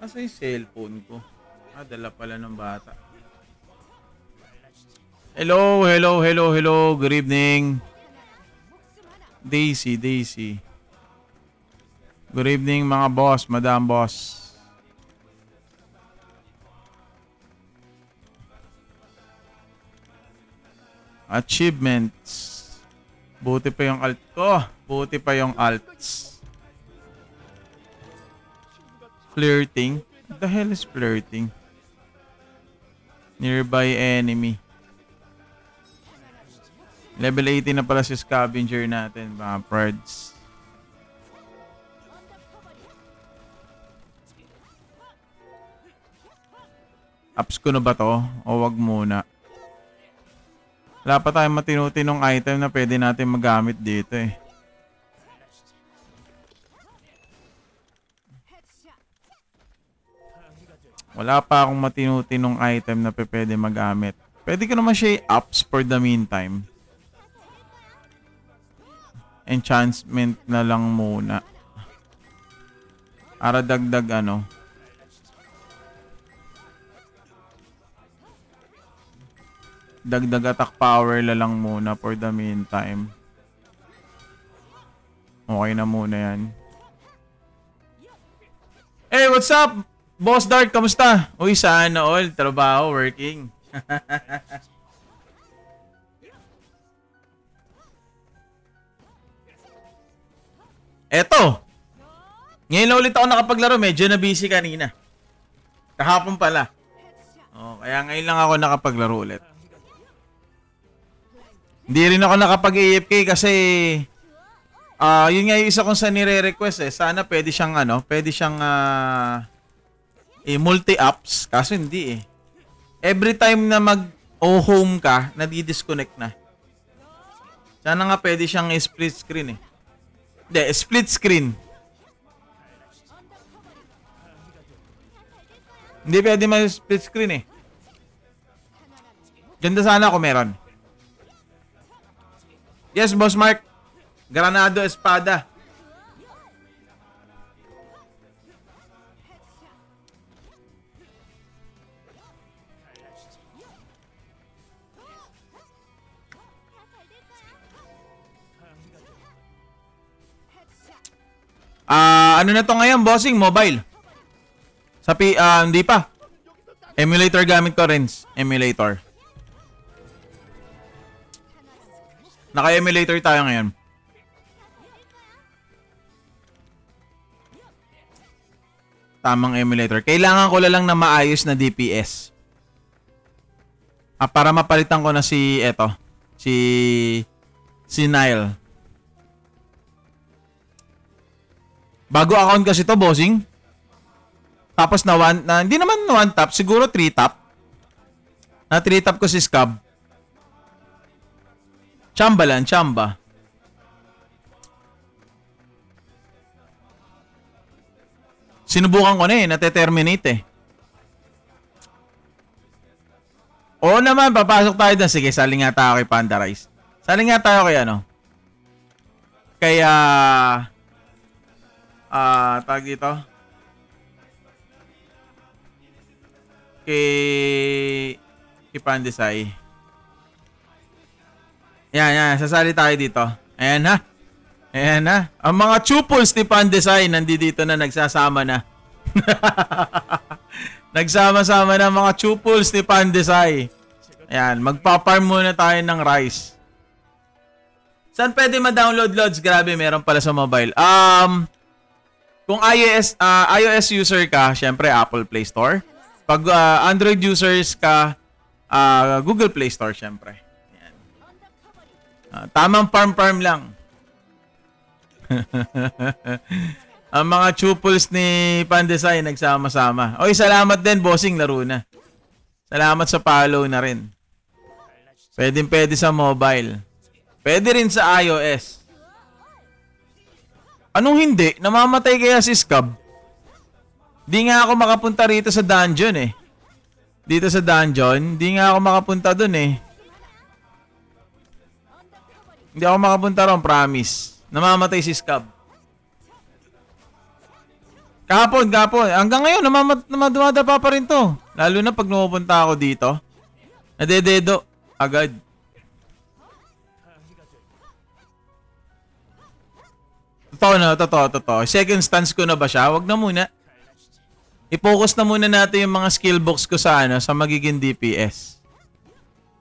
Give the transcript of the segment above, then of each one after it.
Asa yung cellphone ko? Ah, dala pala ng bata. Hello, hello, hello, hello. Good evening. Daisy, Daisy. Good evening mga boss, madam boss. Achievements. Buti pa yung alt ko. Buti pa yung alts. Flirting. What the hell is flirting? Nearby enemy. Level 80 na pala si scavenger natin, mga preds. Ups ko na ba to? O wag muna? Wala pa tayong matinu-tinong item na pwede natin magamit dito eh. Wala pa akong matinu-tinong item na pwede magamit. Pwede ko naman siya i-ups for the meantime. Enchantment na lang muna. Para dagdag ano. Dagdag attack power la lang muna for the meantime. Okay na muna yan. Hey, what's up? Boss Dark, kamusta? Uy, sana all. Trabaho, working. Eto. Ngayon na ulit ako nakapaglaro. Medyo na busy kanina. Kahapon pala. Oh, kaya ngayon lang ako nakapaglaro ulit. Hindi rin ako nakapag-AFK kasi yun nga yung isa kong sa nire-request eh. Sana pwede siyang pwede siyang multi-apps kaso hindi eh. Every time na mag-home ka, nadi-disconnect na. Sana nga pwede siyang split screen eh. Hindi, split screen. Hindi pwede ma-split screen eh. Ganda sana kung meron. Yes, Boss Mark. Granado Espada. Ano na to ngayon, bossing? Mobile. Hindi pa. Emulator gamit ko, Renz. Emulator. Naka-emulator tayo ngayon. Tamang emulator. Kailangan ko lang na maayos na DPS. Para mapalitan ko na si Nile. Bago account kasi to, bossing. Tapos hindi naman one tap, siguro 3 tap. Na 3 tap ko si Scab. Chamba lang, chamba. Sinubukan ko na eh, nate-terminate eh. Oo naman, papasok tayo doon. Sige, sali nga tayo kay Panda Rice. Sali nga tayo kay Kaya, tag dito. Kay Pandesay. Yan, sasali tayo dito. Ayan ha. Ang mga chupols ni Pandesay nandito na, nagsasama na. Nagsama-sama na mga chupols ni Pandesay. Ayan, magpa-farm muna tayo ng rice. Saan pwede ma-download, Lods? Grabe, meron pala sa mobile. Kung iOS user ka, syempre Apple Play Store. Pag Android users ka, Google Play Store syempre. Ayan. Tamang farm lang. Ang mga chupols ni Pandesay nagsama-sama. Oy, salamat din, bossing, laro na. Salamat sa follow na rin. Pwede sa mobile. Pwede rin sa iOS. Anong hindi? Namamatay kaya si Scab? Di nga ako makapunta rito sa dungeon eh. Dito sa dungeon, di nga ako makapunta dun eh. Hindi ako makapunta ron, promise. Namamatay si Scab. Kahapon. Hanggang ngayon, dumadapa pa rin to. Lalo na pag numupunta ako dito. Nadededo. Agad. Totoo. Second stance ko na ba siya? Wag na muna. I-focus na muna natin yung mga skill box ko sa sa magiging DPS.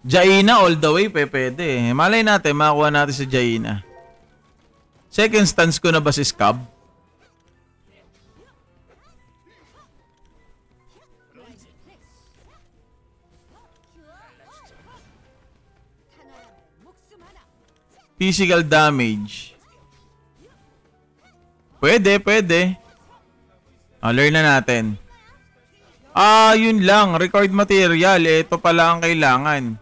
Jaina all the way, pwede. Malay natin, makakuha natin sa Jaina. Second stance ko na ba si Scab? Physical damage. Pwede. Learn na natin. Yun lang. Record material. Ito pala ang kailangan.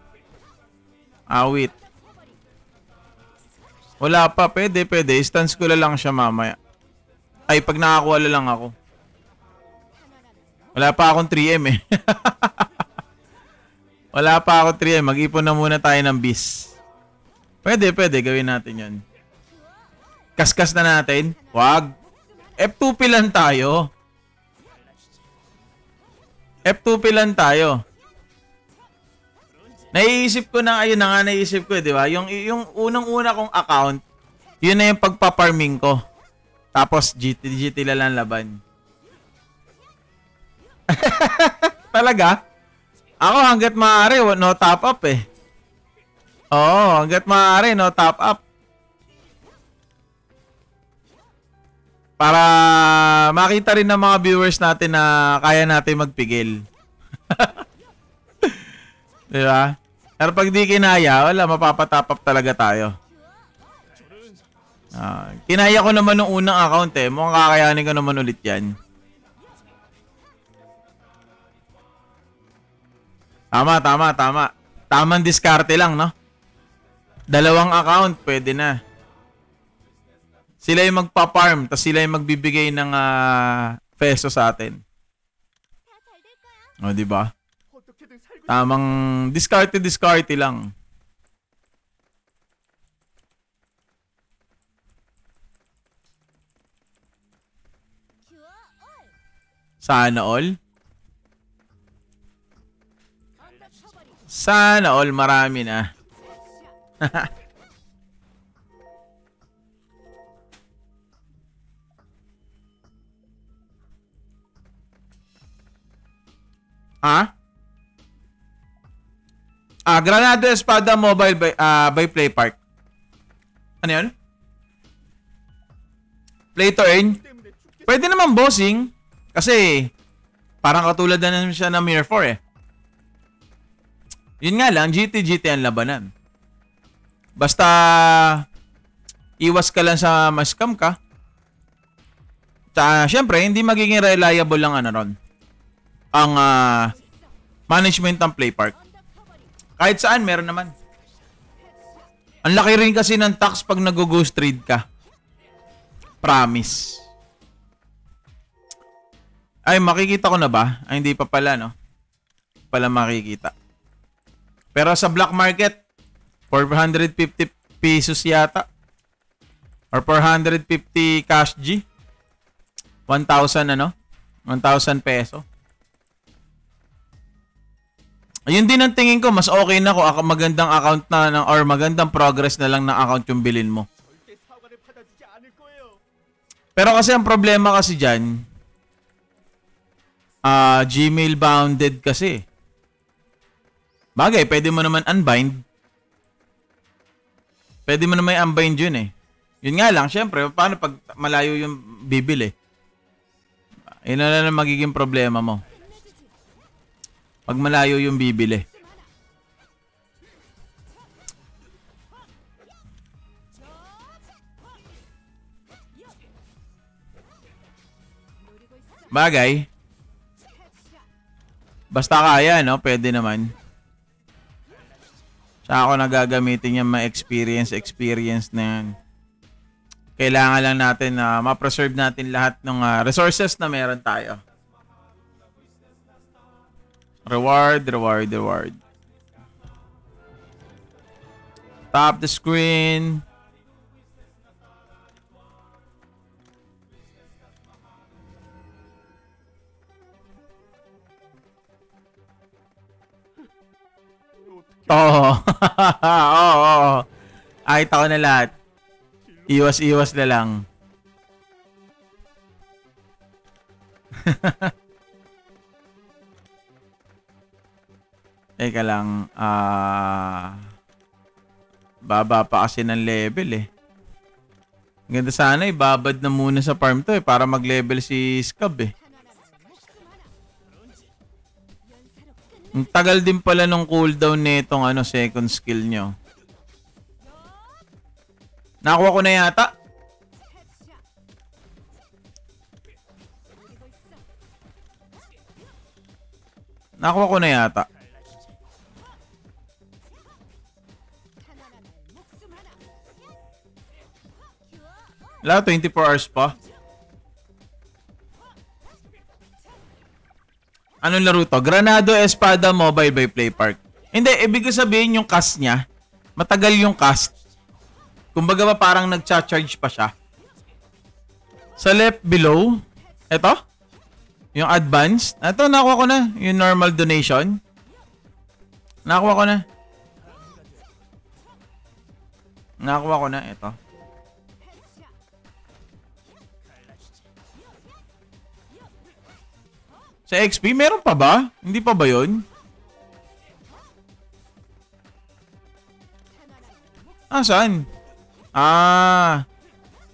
Wait. Wala pa. Pwede. Stance ko lang siya mamaya. Ay, pag nakakuha lang ako. Wala pa akong 3M eh. Wala pa akong 3M. Mag-ipon na muna tayo ng bis. Pwede. Gawin natin yun. Kaskas na natin. Wag. F2P lang tayo. Naiisip ko na, ayun na nga naisip ko, di ba? Yung unang-una kong account, yun na yung pagpaparming ko. Tapos GT lang laban. Talaga? Ako hanggat maaari, no top up eh. Oo, hanggat maaari, no top up. Para makita rin ng mga viewers natin na kaya natin magpigil. Di ba? Pero pag di kinaya, wala, mapapatap up talaga tayo. Kinaya ko naman nung unang account eh. Mukhang kakayanin ko naman ulit yan. Tama. Tamang diskarte lang, no? 2 account, pwede na. Sila yung magpa-farm, tapos sila yung magbibigay ng peso sa atin. O, diba? Tamang diskarte lang. Sana all? Sana all, marami na. Granado Espada Mobile by Playpark. Ano yun? Play to earn? Pwede naman bossing. Kasi parang katulad na naman siya ng Mirror 4 eh. Yun nga lang, GT ang labanan. Basta iwas ka lang sa ma-scam ka. Tsaka syempre, hindi magiging reliable lang ron. Ang management ng Playpark. Kahit saan, meron naman. Ang laki rin kasi ng tax pag nag-ghost trade ka. Promise. Ay, makikita ko na ba? Ay, hindi pa pala, no? Pala makikita. Pero sa black market, 450 pesos yata. Or 450 cash G. 1,000 ano? 1,000 peso. Ayun din ang tingin ko, mas okay na kung magandang account na or magandang progress na lang ng account yung bilhin mo. Pero kasi ang problema kasi dyan, Gmail bounded kasi. Bagay, pwede mo naman unbind. Pwede mo naman unbind yun eh. Yun nga lang, syempre, paano pag malayo yung bibili? Yun na lang magiging problema mo. Pag malayo yung bibili. Bagay. Basta kaya, no? Pwede naman. Sa ako nagagamitin yung ma-experience na yan. Kailangan lang natin na ma-preserve natin lahat ng resources na meron tayo. Reward. Tap the screen. Oo. Oo, oo. Kahit ako na lahat. Iwas-iwas na lang. Teka lang. Baba pa kasi ng level eh. Ganda sana ibabad na muna sa farm to eh para mag-level si Scab eh. Ang tagal din pala nung cooldown nitong ano, second skill nyo. Nakuha ko na yata. Nakuha ko na yata. Wala, 24 hours pa. Anong laro to? Granado Espada Mobile by Playpark. Hindi, ibig sabihin yung cast niya, matagal yung cast. Kumbaga ba parang nagcha-charge pa siya. Sa left below, eto, yung advanced. Eto, nakuha ko na. Yung normal donation. Nakuha ko na. Nakuha ko na, eto. Sa XP, meron pa ba? Hindi pa ba yun? Saan?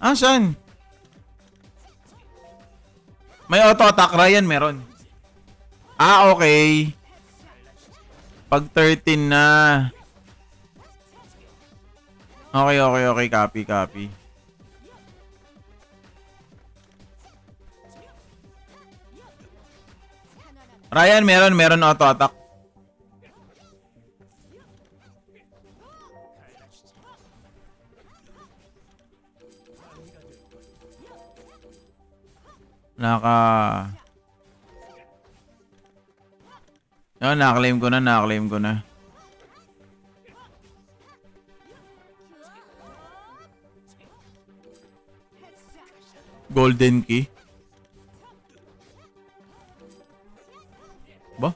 Saan? May auto-attack, Ryan, meron. Okay. Pag 13 na. Okay. Copy. Ryan, meron auto-attack. Naka-claim ko na. Golden key. Ba?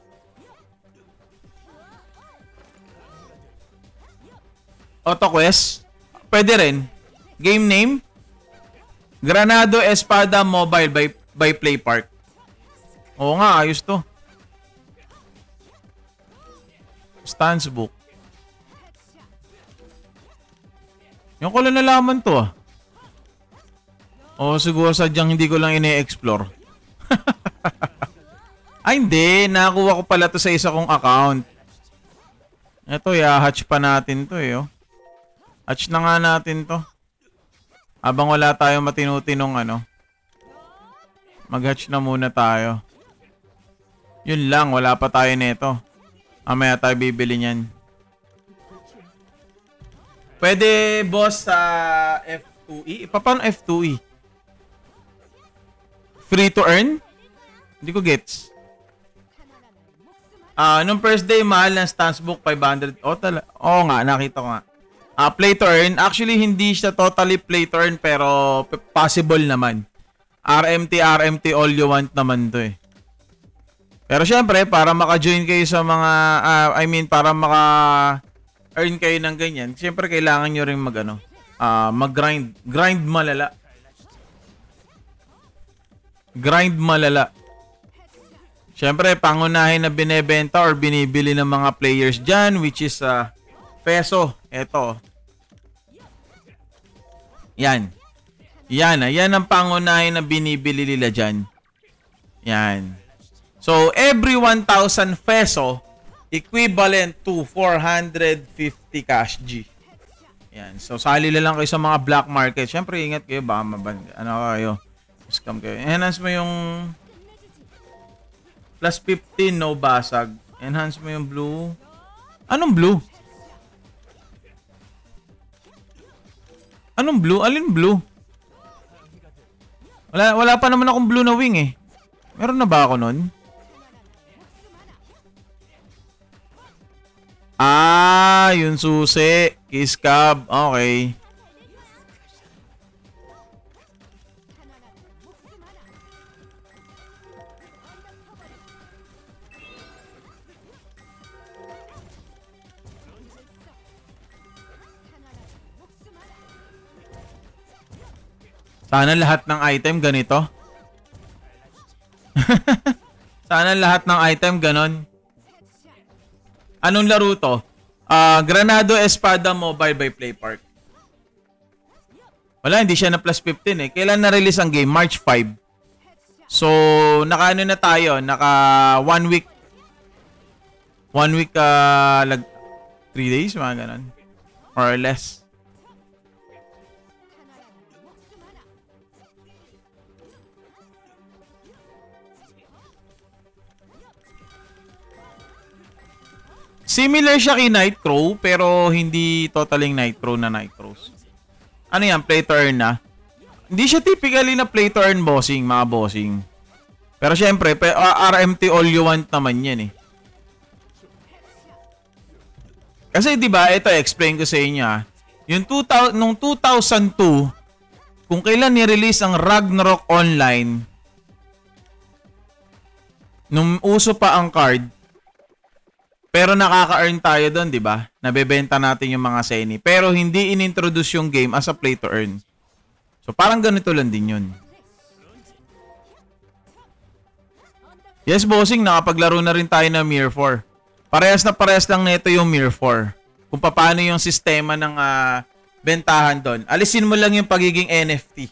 Auto quest? Pwede rin. Game name? Granado Espada Mobile by Playpark. Oo nga, ayos to. Stance book. Yung ko lang nalaman to ah. O siguro sadyang hindi ko lang ine-explore. Ay hindi, nakakuha ko pala to sa isa kong account. Ito, hatch pa natin to eh. Oh. Hatch na nga natin to. Habang wala tayong matinutinong ano. Mag-hatch na muna tayo. Yun lang, wala pa tayo nito. Mamaya tayo bibili niyan. Pwede boss sa F2E? Paano F2E? Free to earn? Hindi ko gets. Nung first day, mahal ng stance book, 500. Oo nga, nakita ko nga. Play to earn. Actually, hindi siya totally play to earn, pero possible naman. RMT all you want naman to eh. Pero syempre, para maka-join kayo sa mga, para maka-earn kayo ng ganyan, syempre kailangan nyo rin mag-grind. Grind malala. Siyempre, pangunahin na binebenta or binibili ng mga players dyan, which is peso. Ito. Yan. Yan ang pangunahin na binibili nila dyan. Yan. So, every 1,000 peso, equivalent to 450 cash G. Yan. So, sali lang kayo sa mga black market. Siyempre, ingat kayo. Baka kayo. Scam kayo. Enhance mo yung plus 15, no basag. Enhance mo yung blue. Anong blue? Anong blue? Alin blue? Wala pa naman akong blue na wing eh. Meron na ba ako nun? Yung susi. Kiss cab. Okay. Sana lahat ng item ganito. Sana lahat ng item ganon. Anong laro to? Granado Espada Mobile by PlayPark. Wala, hindi siya na plus 15 eh. Kailan na-release ang game? March 5. So, naka-ano na tayo? Naka 1 week. 1 week, 3 days, mga ganun. More or less. Similar siya kay Nitro, pero hindi totaling Nitro na Nitros. Ano yan? Play to earn na? Hindi siya typically na play to earn bossing, mga bossing. Pero syempre, RMT all you want naman yan eh. Kasi 'di ba, ito explain ko sa inyo yung nung 2002 kung kailan ni-release ang Ragnarok Online, nung uso pa ang card, pero nakaka-earn tayo doon, 'di ba? Nabebenta natin yung mga Seni, pero hindi inintroduce yung game as a play to earn. So parang ganito lang din 'yun. Yes, bossing, nakapaglaro na rin tayo ng Mirror 4. Parehas na parehas lang nito yung Mirror 4. Kung paano yung sistema ng bentahan doon. Alisin mo lang yung pagiging NFT.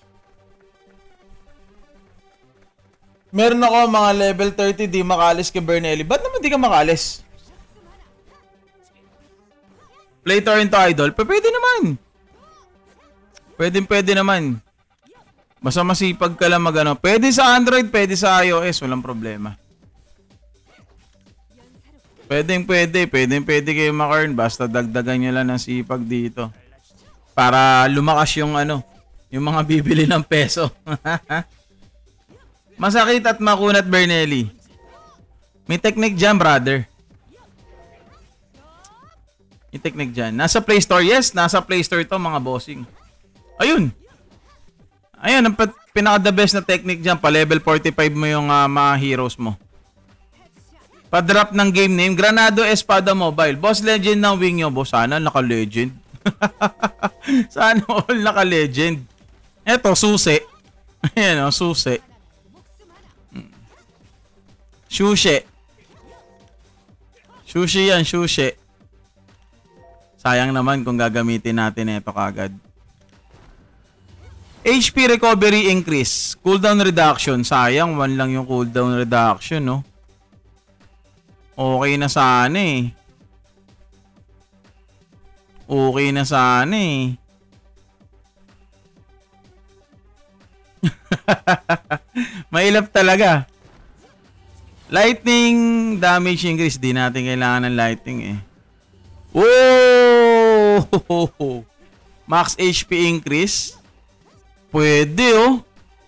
Meron ako mga level 30 di makalis kay Bernelli. Ba't naman di ka makalis? Play to earn to, idol? Pwede naman. Pwede naman. Basta masipag ka lang magano. Pwede sa Android, pwede sa iOS. Walang problema. Pwede kayo maka-earn. Basta dagdagan nyo lang ng sipag dito. Para lumakas yung yung mga bibili ng peso. Masakit at makunat, Bernelli. May technique dyan, brother. May technique dyan. Nasa Play Store, yes. Nasa Play Store ito, mga bossing. Ayun. Ayun, ang pinaka-the best na technique dyan. Pa-level 45 mo yung mga heroes mo. Pa-drop ng game name, Granado Espada Mobile. Boss legend ng wing nyo, boss. Sana naka-legend. Sana all naka-legend. Eto, susi. Ayan o, susi. Sushi. Sushi yan, sushi. Sayang naman kung gagamitin natin ito kagad. HP recovery increase. Cooldown reduction. Sayang, 1 lang yung cooldown reduction, no? Okay na sana eh. Okay na sana eh. Mailap talaga. Lightning damage increase. Di natin kailangan ng lightning eh. Whoa! Max HP increase. Pwede oh.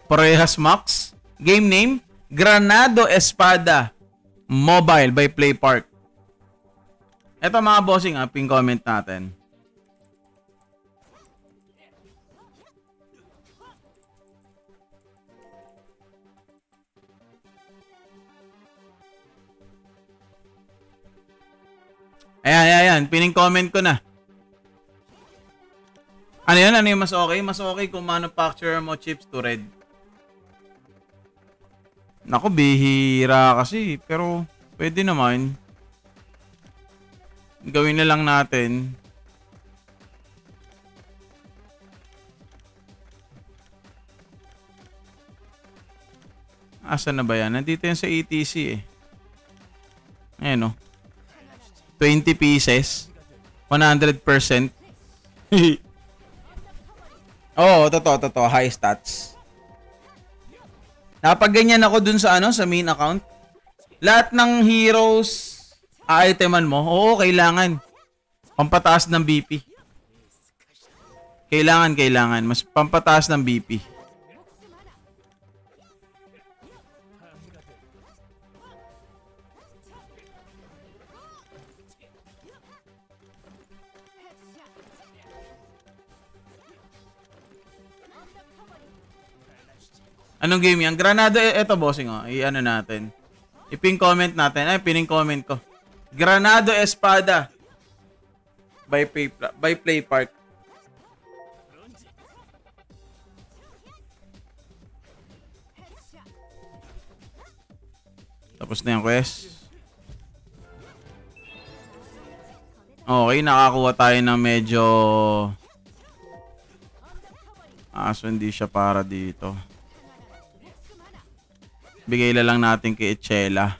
Parehas max. Game name, Granado Espada Mobile by PlayPark. Ito mga bossing, pin comment natin. Ayan. Pining comment ko na. Ano yan? Ano yung mas okay? Mas okay kung manufacturer mo chips to red. Naku, bihira kasi. Pero, pwede naman. Gawin na lang natin. Asa na ba yan? Nandito yan sa ETC eh. Ayan o. 20 pieces. 100%. Oo, totoo. High stats. Napagganyan ako dun sa sa main account. Lahat ng heroes iteman mo, oo, kailangan. Pampataas ng BP. Kailangan. Mas pampataas ng BP. Anong game yan? Granado, eto bossing i-ano natin. I-pin comment natin. Ay, pining comment ko. Granado Espada by PlayPark. Tapos na yung quest. Okay, nakakuha tayo ng medyo... So hindi siya para dito. Bigay lang natin kay Echela.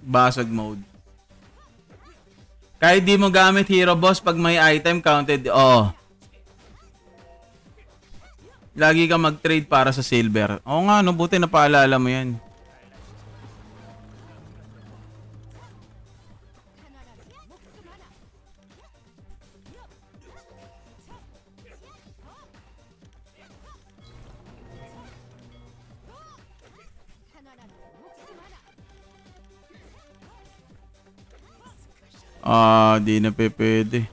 Basag mode. Kahit di mo gamit hero boss pag may item counted. Oh. Lagi ka mag-trade para sa silver. Oo nga, no, buti na paalala mo yan. Di na pwede.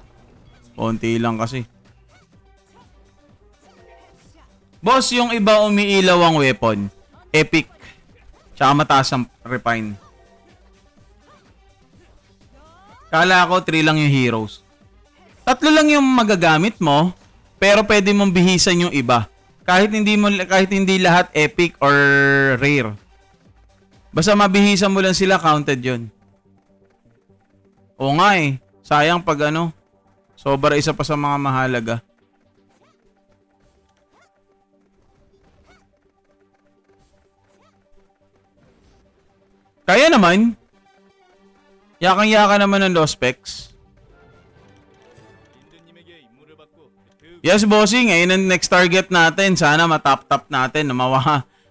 Konti lang kasi. Boss, yung iba umiilaw ang weapon. Epic. Tsaka mataas ang refine. Kala ko 3 lang yung heroes. 3 lang yung magagamit mo, pero pwede mong bihisan yung iba. Kahit hindi lahat epic or rare. Basta mabihisan mo lang sila, counted yun. Oo nga eh. Sayang pag sobra isa pa sa mga mahalaga. Kaya naman. Yakang-yaka naman ng low specs. Yes, bossing. Ayun ang next target natin. Sana matap-tap natin.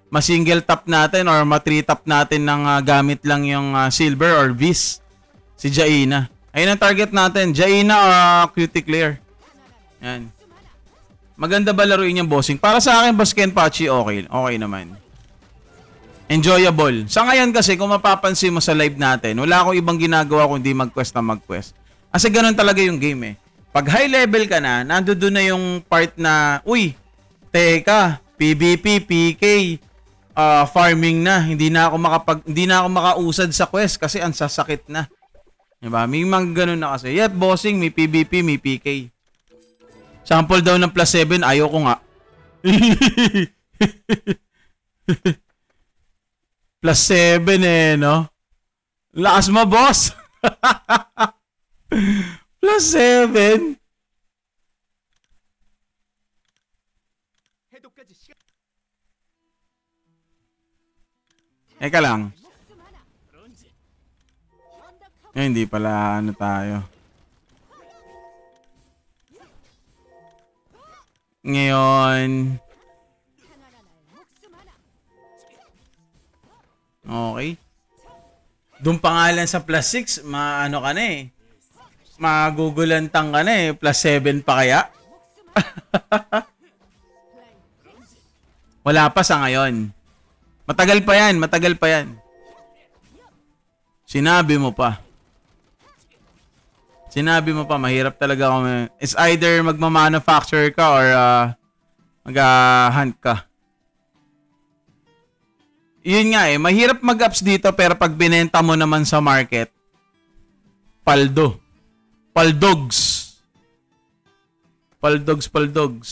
Ma-single tap natin or ma-3 tap natin ng gamit lang yung silver or vis. Si Jaina. Ayun ang target natin. Jaina or Cutie Clear. Yan. Maganda ba laruin yung bossing? Para sa akin, Boss Kenpachi, okay. Okay naman. Enjoyable. Sa ngayon kasi, kung mapapansin mo sa live natin, wala akong ibang ginagawa kundi mag-quest na mag-quest. Kasi ganun talaga yung game eh. Pag high level ka na, nandoon na yung part na, uy, teka, PvP, PK, farming na. Hindi na ako makausad sa quest kasi ang sasakit na. Diba? May mga ganun na kasi. Yet, bossing, may PvP, may PK. Sample daw ng +7, ayoko nga. +7 eh, no? Lakas mo, boss! +7? Eka lang. Hindi pala tayo. Ngayon. Okay. Doon pangalan sa +6, maano ka na eh. Magugulantang ka na eh. +7 pa kaya? Wala pa sa ngayon. Matagal pa yan, matagal pa yan. Sinabi mo pa. Sinabi mo pa, mahirap talaga kung it's either magma-manufacture ka or mag-hunt ka. Yun nga eh, mahirap mag-ups dito pero pag binenta mo naman sa market, paldo. Paldogs. Paldogs, paldogs.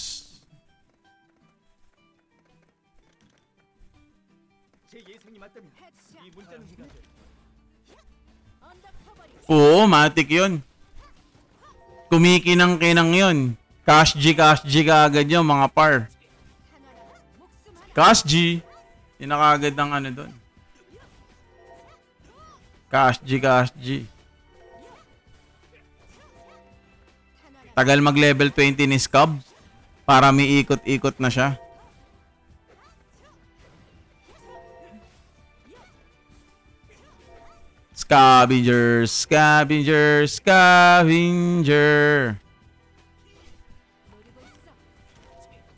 Oo, matik yun. Kumikinang-kinang yun. Cash G ka agad yun, mga par. Cash G. Yun na kaagad ng doon. Cash G. Tagal mag-level 20 ni Scub para may ikot-ikot na siya. Scavenger.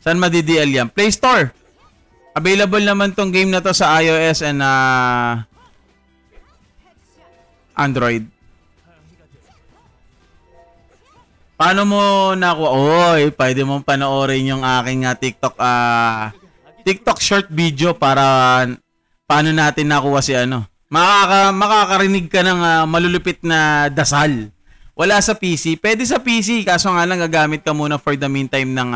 Saan madi-DL yan? Play Store. Available naman tong game na to sa iOS and Android. Paano mo nakuha? Oy, pwede mong panoorin yung aking TikTok short video para paano natin nakuha si Makakarinig ka ng malulupit na dasal. Wala sa PC. Pwede sa PC, kaso nga lang gagamit ka muna for the meantime ng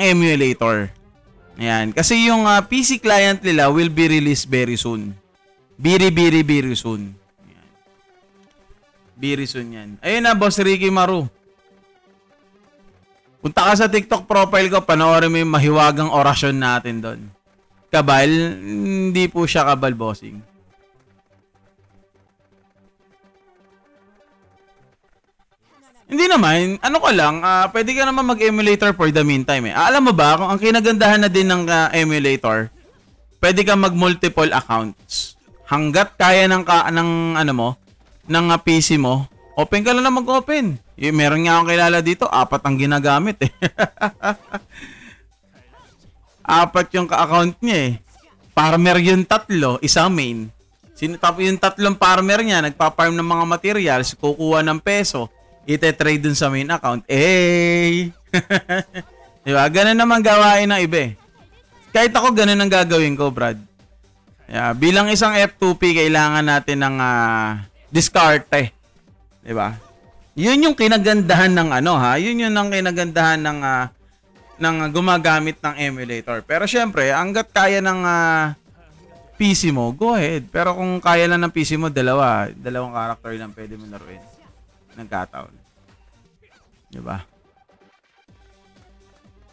emulator. Ayan. Kasi yung PC client nila will be released very soon. Very soon. Ayan. Very soon yan. Ayun na, Boss Ricky Maru. Punta ka sa TikTok profile ko, panoorin mo yung mahiwagang orasyon natin doon. Kabal? Hindi po siya kabal, bossing. Hindi naman, ano ko lang, pwede ka naman mag-emulator for the meantime eh. Alam mo ba, kung ang kinagandahan na din ng emulator, pwede ka mag-multiple accounts. Hanggat kaya ng ano mo, ng PC mo, open ka lang na mag-open. Meron nga akong kilala dito, 4 ang ginagamit eh. 4 yung ka-account niya eh. Farmer yung 3, isang main. Tapos yung 3 farmer niya, nagpa-farm ng mga materials, kukuha ng peso, ite-trade dun sa main account. Eh! Diba? Ganun naman gawain ng iba eh. Kahit ako, ganun ang gagawin ko, Brad. Yeah, bilang isang F2P, kailangan natin ng diskarte. Diba? Yun yung kinagandahan ng yun yung ang kinagandahan ng gumagamit ng emulator. Pero syempre, hanggat kaya ng PC mo, go ahead. Pero kung kaya lang ng PC mo, dalawang character lang pwede mo laruin. Nagkataon. Diba?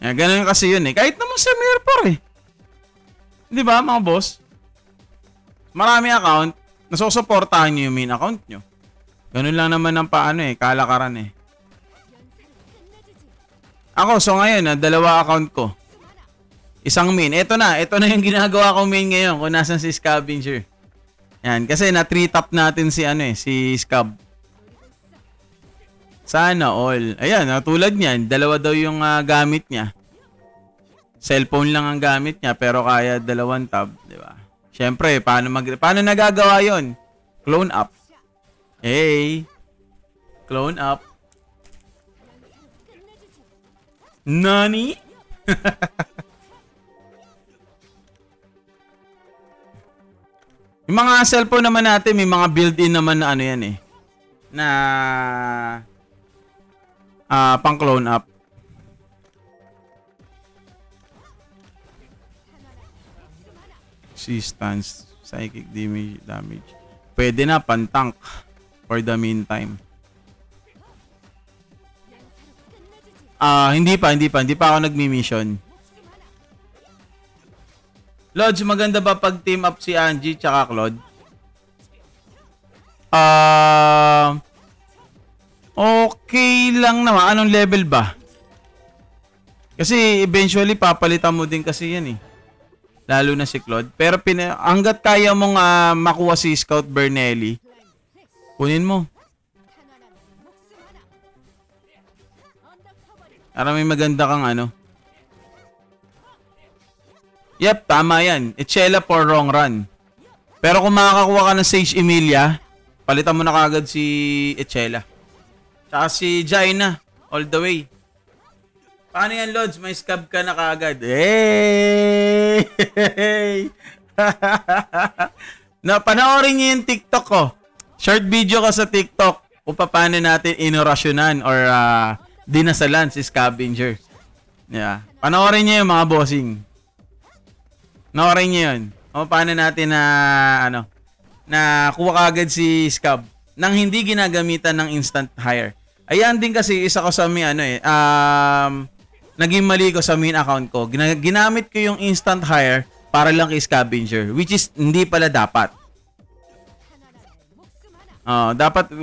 Yan, ganun kasi yun eh. Kahit naman sa Mirror eh. Diba, mga boss? Marami account, nasusuportahan nyo yung main account nyo. Ganun lang naman ang kalakaran eh. Ako, so ngayon, 2 account ko. Isang main. Ito na yung ginagawa ko main ngayon kung nasan si Scavenger. Yan, kasi na-3 top natin si si Scab. Sana all. Ayan, tulad niyan, 2 daw yung gamit niya. Cellphone lang ang gamit niya pero kaya 2 tab, di ba? Syempre, paano nagagawa 'yon? Clone up. Hey. Clone up. Nani? Yung mga cellphone naman natin, may mga built-in naman na yan eh. Na pang clone up. Resistance, psychic damage. Pwede na pan-tank for the meantime. Hindi pa ako nagmi-mission. Lodge, maganda ba pag team up si Angie tsaka Claude? Okay lang naman. Anong level ba? Kasi eventually papalitan mo din kasi yan eh. Lalo na si Claude. Pero hanggat kaya mong makuha si Scout Bernelli, kunin mo. Para may maganda kang Yep, tama yan. Echela for wrong run. Pero kung makakakuha ka ng Sage Emilia, palitan mo na kagad si Echela. Tsaka si Jaina, all the way. Paano yan, Lods? May scab ka na kagad. Hey! Panoorin niyo yung TikTok ko. Short video ka sa TikTok kung paano natin inorasyonan or dinasalan si Scavenger. Yeah. Panoorin niyo yung mga bossing. Panoorin niyo yun. O paano natin na kuha kagad si Scab nang hindi ginagamitan ng instant hire. Ayan din kasi isa ko sa naging mali ko sa main account ko. Ginamit ko yung instant hire para lang kay Scavenger, which is hindi pala dapat.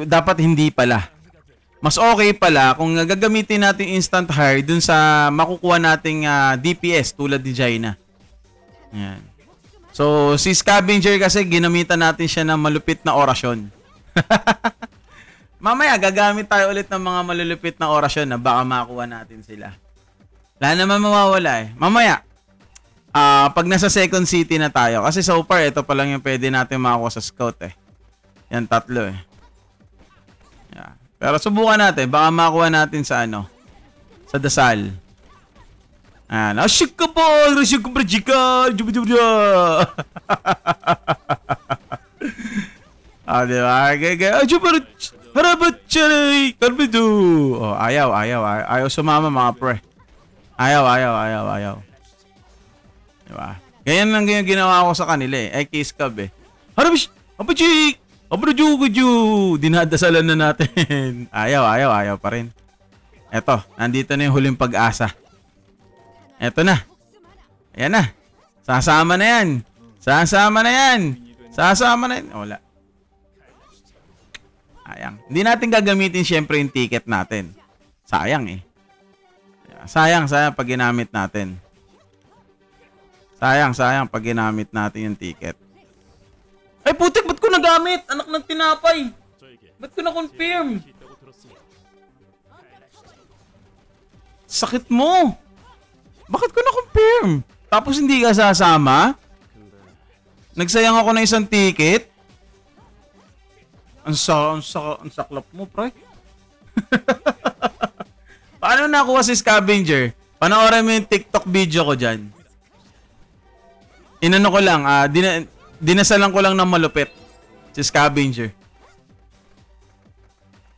Dapat hindi pala. Mas okay pala kung gagamitin natin instant hire dun sa makukuha nating DPS tulad ni Jaina. Ayan. So, si Scavenger kasi ginamitan natin siya ng malupit na orasyon. Mamaya, gagamit tayo ulit ng mga malulupit na orasyon na baka makuha natin sila. Wala naman mawawala eh. Mamaya, pag nasa second city na tayo, kasi so far, ito pa lang yung pwede natin makakuha sa scout eh. Yan, 3 eh. Yeah. Pero subukan natin, baka makuha natin sa sa dasal. Ayan. Ashik ka po! Ashik ka po! Diba? Harabat! Charay! Karbido! Oh, ayaw sumama mga pre. Ayaw. Diba? Ganyan lang yung ginawa ko sa kanila eh. Ay, kiss cub eh. Harabish! Apachik! Abradyo! Dinadasalan na natin. Ayaw pa rin. Eto, nandito na yung huling pag-asa. Eto na. Ayan na. Sasama na yan. Wala. Sayang. Hindi natin gagamitin syempre yung ticket natin. Sayang eh. Sayang pag ginamit natin. Sayang pag ginamit natin yung ticket. Ay putik, ba't ko nagamit? Anak ng tinapay. Ba't ko na-confirm? Sakit mo. Bakit ko na-confirm? Tapos hindi ka sasama? Nagsayang ako ng isang ticket? Ang saklap mo, pre. Paano nakuha si Scavenger? Panoorin mo yung TikTok video ko dyan. Inano ko lang, dinasalan ko lang ng malupit. Si Scavenger.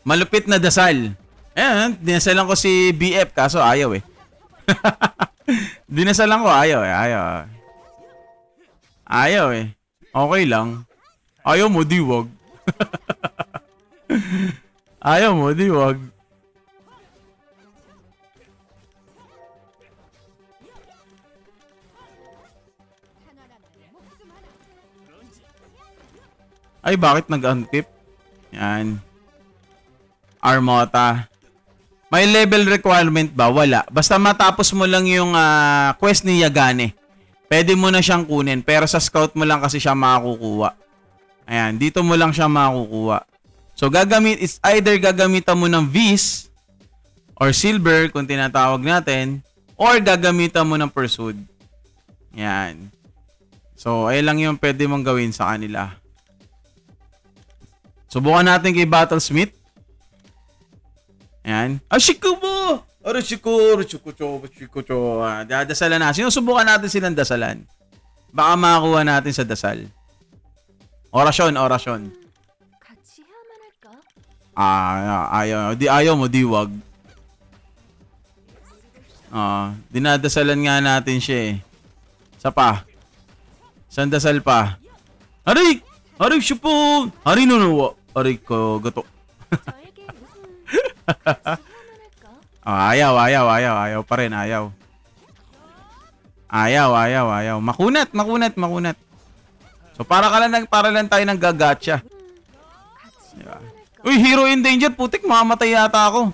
Malupit na dasal. Ayan, dinasalan ko si BF kaso ayaw eh. Dinasalan ko, ayaw eh. Ayaw eh. Okay lang. Ayaw mo, di wag. Ayaw mo, di wag. Ay, bakit nag-untip? Yan. Armota. May level requirement ba? Wala. Basta matapos mo lang yung quest ni Yagane. Pwede mo na siyang kunin. Pero sa scout mo lang kasi siya makukuha. Ayan. Dito mo lang siya makukuha. So, it's either gagamitan mo ng Viz or Silver kung tinatawag natin. Or gagamitan mo ng Pursued. Ayan. So, ay lang yung pwede mong gawin sa kanila. Subukan natin kay Battlesmith. Ayan. Ashiko mo! Arashiko. Dadasalan na. Sinusubukan natin silang dasalan. Baka makakuha natin sa dasal. Orasyon. Ayaw mo, di wag. Dinadasalan nga natin siya eh. Sa pa. San dasal pa? Aray! Siya po! Aray nunuwa. Aray ko, gato. Ayaw pa rin, ayaw. Makunat. So para lang tayo ng gagatcha. Diba? Uy, hero in danger, putik, mamamatay yata ako.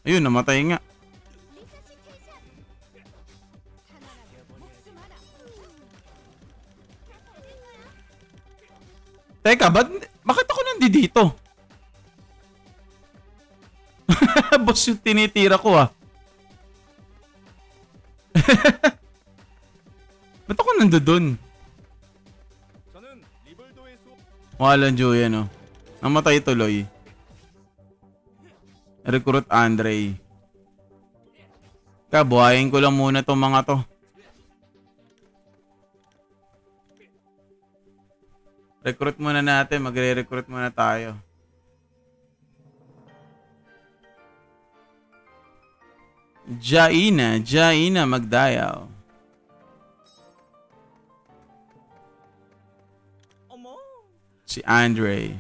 Ayun, namatay nga. Teka, bakit ako nandito? Boss yung tinitira ko Ba't ako nandun? Walang Julian Namatay tuloy. Recruit Andre. Buhayin ko lang muna tong mga to. Recruit muna natin. Magre-recruit muna tayo. Jaina magdayaw. Si Andre.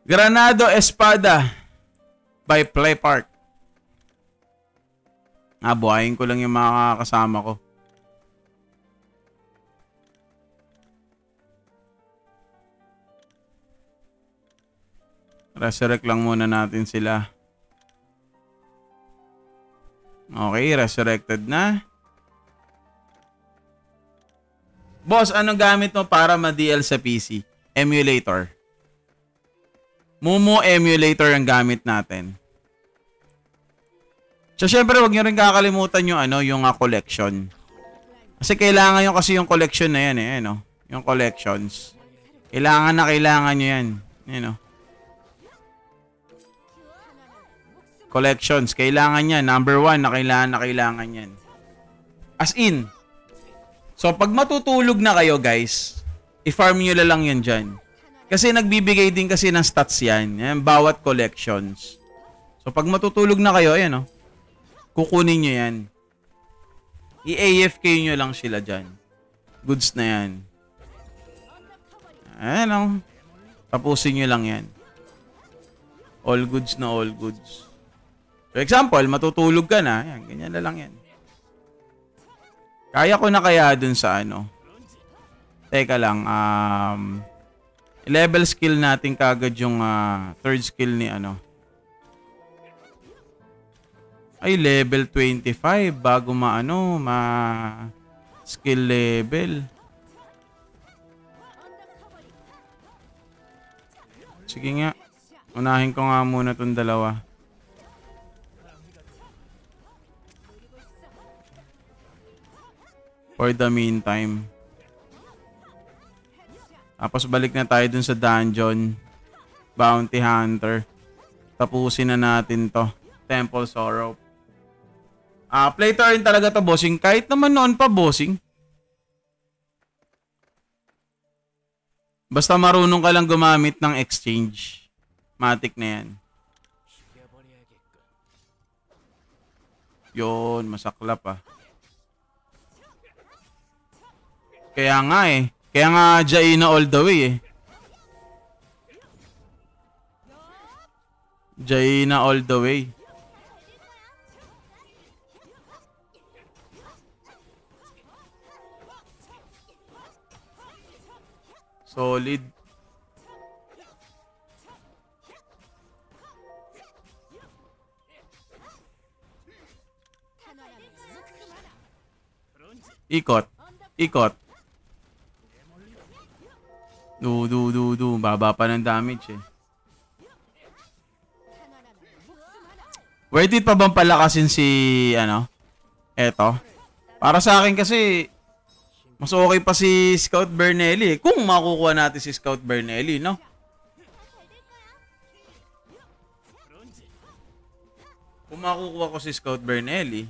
Granado Espada by Play Park. Buhayin ko lang yung mga kasama ko. Resurrect lang muna natin sila. Okay, resurrected na. Boss, anong gamit mo para ma-DL sa PC? Emulator. Mumu emulator ang gamit natin. So, syempre, wag nyo rin kakalimutan yung yung collection. Kasi kailangan yung collection na yan yung collections. Kailangan nyo yan. Collections, kailangan yan. Number 1 na kailangan yan. As in. So, pag matutulog na kayo, guys, i-farm nyo lang yan dyan. Kasi nagbibigay din kasi ng stats yan. Yan bawat collections. So pag matutulog na kayo, ayan oh. Kukunin nyo yan. I-AFK nyo lang sila dyan. Goods na yan. Ayan oh. Tapusin nyo lang yan. All goods na all goods. So example, matutulog ka na. Ayan, ganyan na lang yan. Kaya ko na kaya dun sa ano. Teka lang. Level skill natin kagad yung third skill ni ano. Ay, level 25 bago skill level. Sige nga. Unahin ko nga muna tong dalawa. For the meantime. Tapos balik na tayo dun sa dungeon. Bounty Hunter. Tapusin na natin to. Temple Sorrow. Play to earn talaga to, bossing. Kahit naman noon pa, bossing. Basta marunong ka lang gumamit ng exchange. Matik na yan. Yun, masaklap ah. Kaya nga eh. Kaya nga Jaina all the way eh. Jaina all the way. Solid. Ikot. Ikot. Baba pa ng damage eh. Worth it pa bang palakasin si, eto? Para sa akin kasi, mas okay pa si Scout Bernelli. Kung makukuha natin si Scout Bernelli, no? Kung makukuha ko si Scout Bernelli.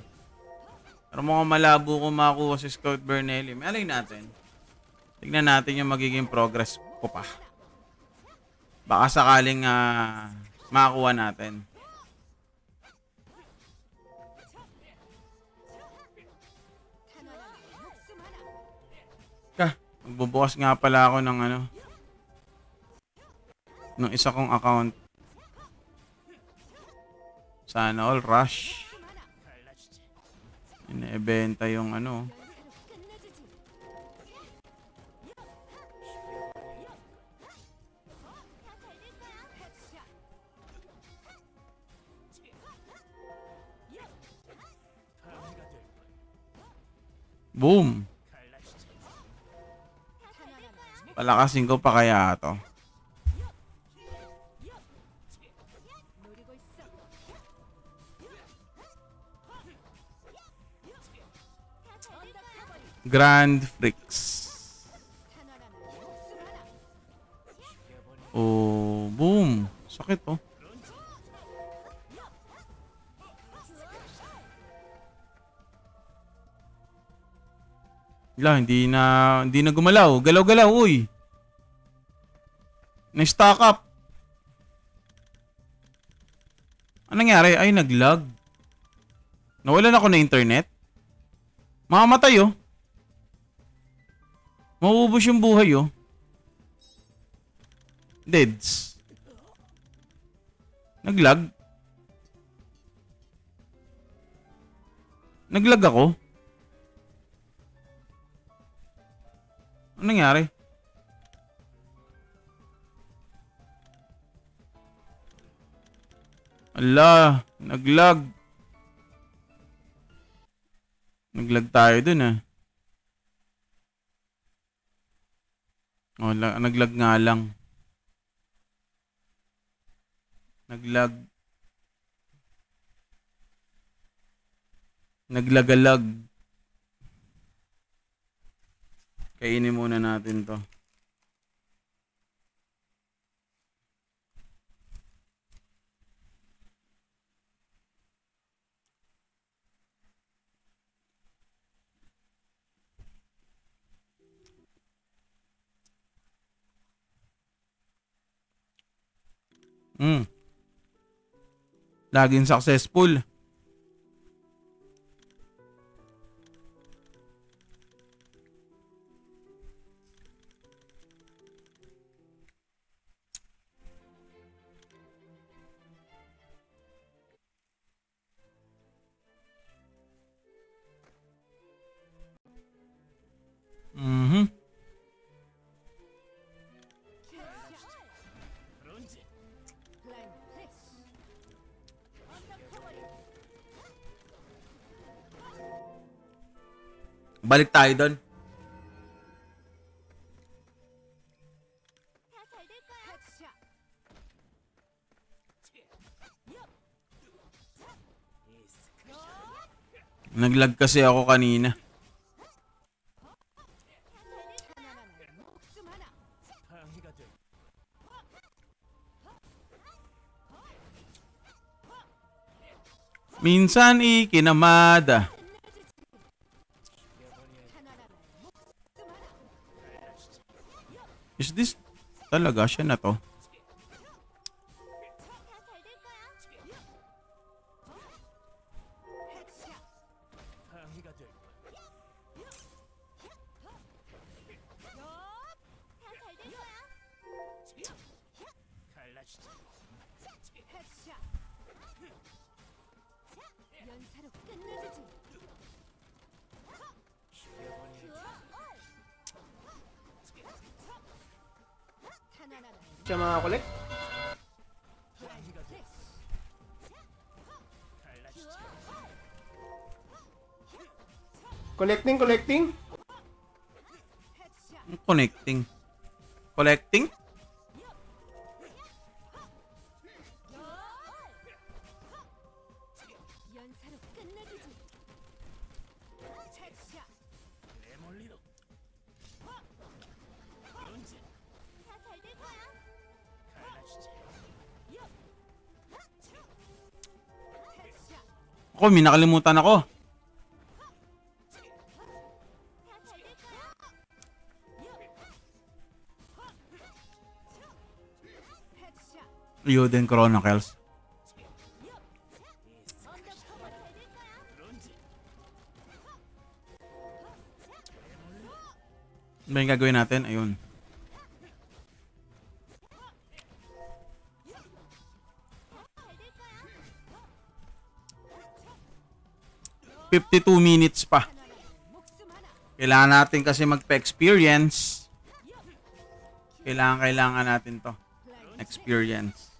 Pero mukhang malabo kung makukuha si Scout Bernelli. Malay natin. Tignan natin yung magiging progress ko pa. Baka sakaling makakuha natin. Magbubukas nga pala ako ng ng isa kong account. Sana all rush. Ine-benta yung Boom. Palakasin ko pa kaya to. Grand Frix. Oh, boom. Sakit oh. Hindi na gumalaw. Galaw-galaw, uy. Na-stock up. Anong nangyari? Ay, nag-lag. Nawalan ako na internet. Mamamatay, oh. Mauubos yung buhay, oh. Deads. Nag-lag. Nag-lag ako. Anong nangyari? Ala, nag-lag. Nag-lag tayo dun ah. Oh, nag-lag nga lang. Nag-lag. Naglag-alag. Kainin muna natin to. Laging successful. Mhm. Balik tayo doon. Naglag kasi ako kanina. Minsan ikinamada. Is this talaga siya na to? Siya mga kulit. Collecting. Connecting. Collecting? Ako, may nakalimutan ako. Eiyuden Chronicles. Ano ba yung gagawin natin? Ayun. $52 pa. Kailangan natin kasi magpa-experience. Kailangan natin to. Experience.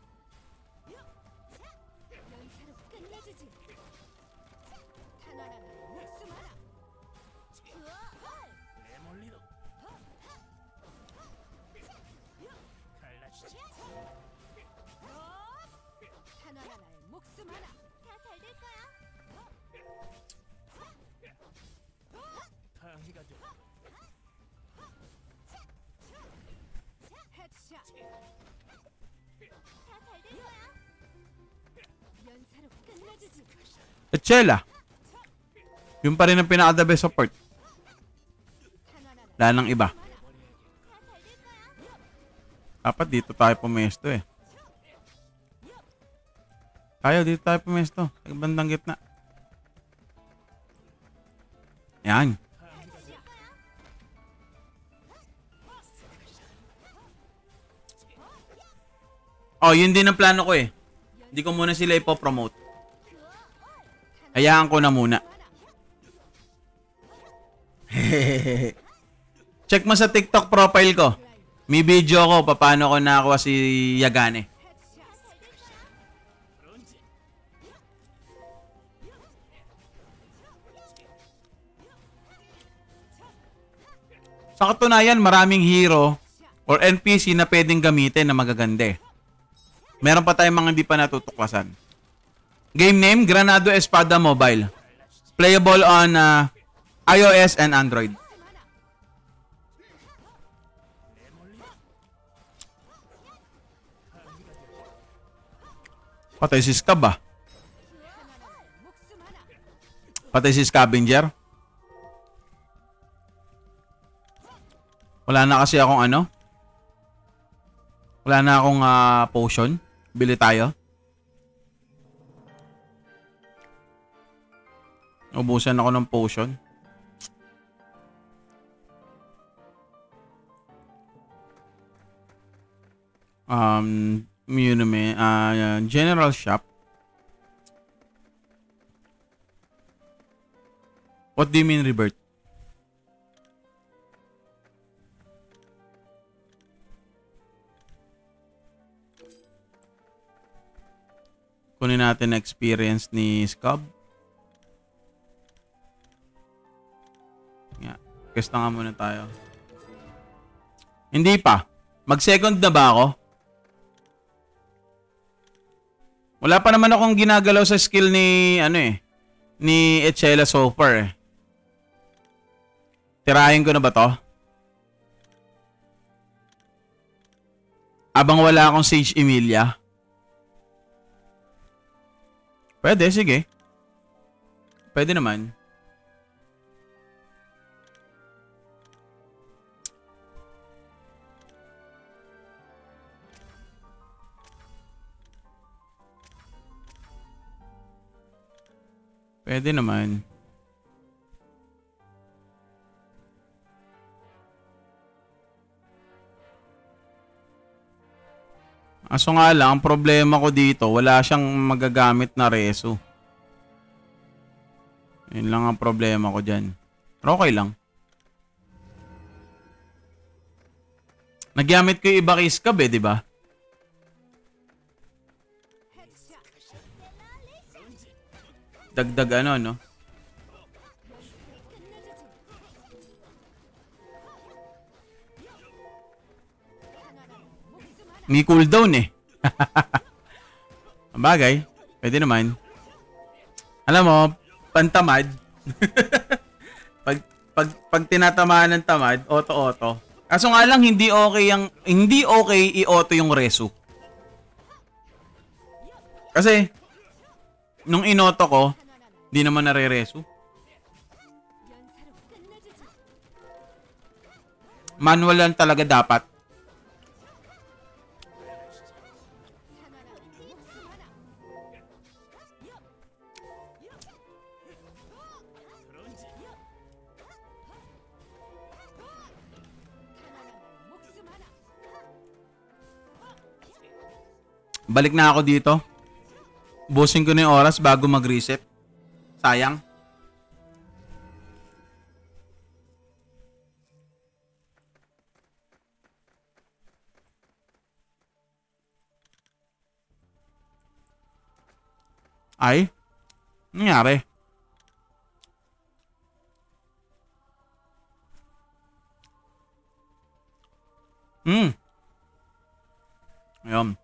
Echela. Yung pa rin ang pinaka-the best support. Wala nang iba. Dapat dito tayo pumesto eh. Tayo, dito tayo pumesto. Sa bandang gitna. Yan. Oh, yun din ang plano ko eh. Hindi ko muna sila ipopromote. Hayaan ko na muna. Check mo sa TikTok profile ko. May video ko paano ko nakakuha si Yagane. Sa katunayan, maraming hero or NPC na pwedeng gamitin na magaganda. Meron pa tayong mga hindi pa natutuklasan. Game name, Granado Espada Mobile. Playable on iOS and Android. Patay si Scab ah. Patay si Scavenger. Wala na kasi akong ano. Wala na akong potion. Bili tayo. Ubusan ako ng potion. General shop. What do you mean, Rebirth? Kunin natin na experience ni Scub. Yeah. Quest na nga muna tayo. Hindi pa. Mag-second na ba ako? Wala pa naman akong ginagalaw sa skill ni, ni Echela so far eh. Tirahin ko na ba to? Abang wala akong Sage Emilia. Pwede, sige. Pwede naman. Pwede naman. Aso nga lang, ang problema ko dito, wala siyang magagamit na reso. Yun lang ang problema ko dyan. Pero okay lang. Nagyamit ko yung iba kay Scab di ba? Dagdag no? May cooldown eh. Ang bagay, pwede naman. Alam mo, pantamad. pag tinatamaan ng tamad, auto-auto. Kaso nga lang hindi okay i-auto yung reso. Kasi nung inoto ko, hindi naman nare-reso. Manual lang talaga dapat. Balik na ako dito. Busin ko na yung oras bago mag-reset. Sayang. Ay? Nangyari? Ayun.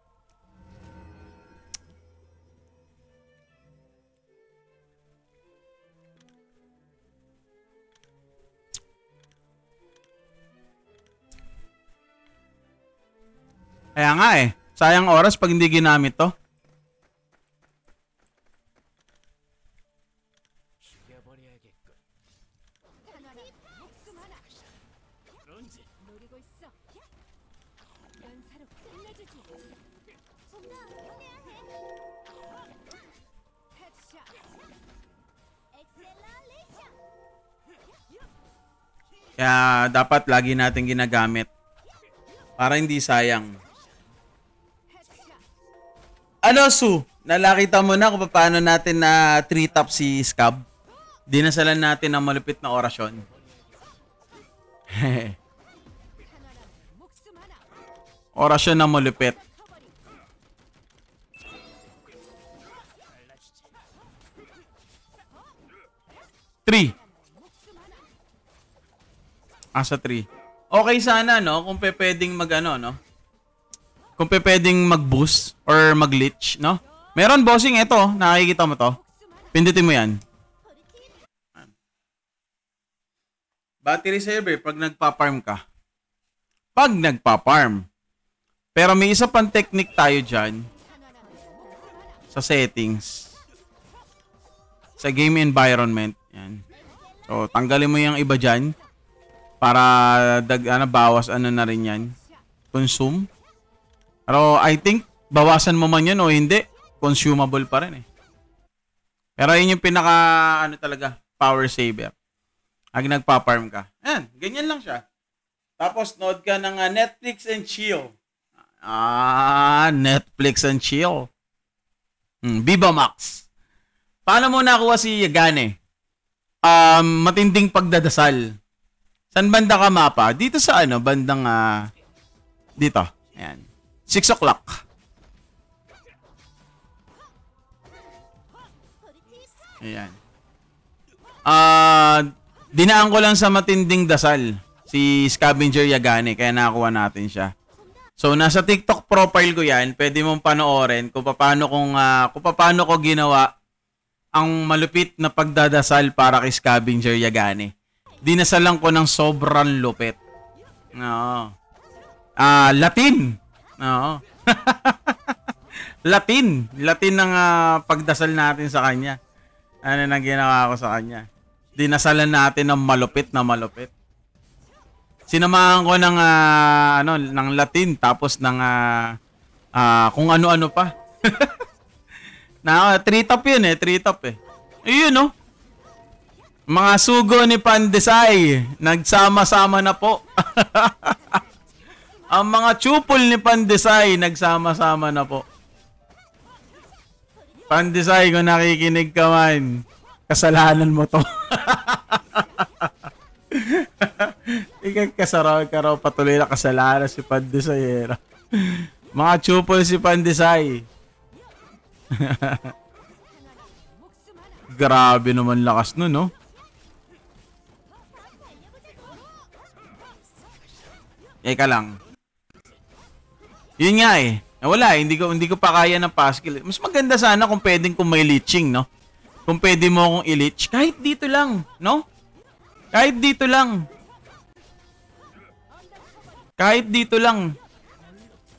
Kaya nga eh. Sayang oras pag hindi ginamit to. Kaya dapat lagi natin ginagamit. Para hindi sayang. Ano, Su? Nalakita mo na kung paano natin na 3-top si Scab? Dinasalan natin ng malupit na orasyon. Orasyon na malupit. Three. Sa 3. Okay sana, no? Kung pwedeng no? Kung pwedeng mag-boost or mag-glitch, no? Meron, bossing, ito. Nakikita mo to. Pindutin mo yan. Battery saver pag nagpa-farm ka. Pag nagpa-farm. Pero may isa pang technique tayo dyan. Sa settings. Sa game environment. Yan. So, tanggalin mo yung iba dyan. Para bawas na rin yan. Consume. Pero I think bawasan mo man yun o hindi, consumable pa rin eh. Pero yun yung pinaka, ano talaga, power saver. Pag nagpa-farm ka. Ayan, ganyan lang siya. Tapos, nood ka ng Netflix and chill. Netflix and chill. Viva Max. Paano mo nakuha si Yagane? Matinding pagdadasal. San banda ka mapa? Dito sa ano, bandang, dito. Ayan. 6 o'clock. Ayan. Dinaan ko lang sa matinding dasal si Scavenger Yagane, kaya nakakuha natin siya. So, nasa TikTok profile ko yan. Pwede mong panoorin kung paano ko ginawa ang malupit na pagdadasal para kay Scavenger Yagane. Dinasalan ko ng sobrang lupit. Oo. Latin. Oo. Latin. Latin ng pagdasal natin sa kanya. Ano nang ginawa ko sa kanya? Dinasalan natin ng malupit na malupit. Sinamahan ko ng ng Latin tapos ng kung ano-ano pa. Na 3 top 'yun eh, 3 top eh. Ayun no. Mga sugo ni Pandesay, nagsama-sama na po. Ang mga chupol ni Pandesay, nagsama-sama na po. Pandesay, kung nakikinig ka man, kasalanan mo to. Ikaw kasaraw patuloy na kasalanan si Pandesay. Mga chupol si Pandesay. Grabe naman lakas nun, no? Eka lang. Yun nga eh. Wala, hindi ko pa kaya ng paskill. Mas maganda sana kung pwedeng kung may leeching, no? Kung pwede mo akong i-leech. Kahit dito lang, no? Kahit dito lang. Kahit dito lang.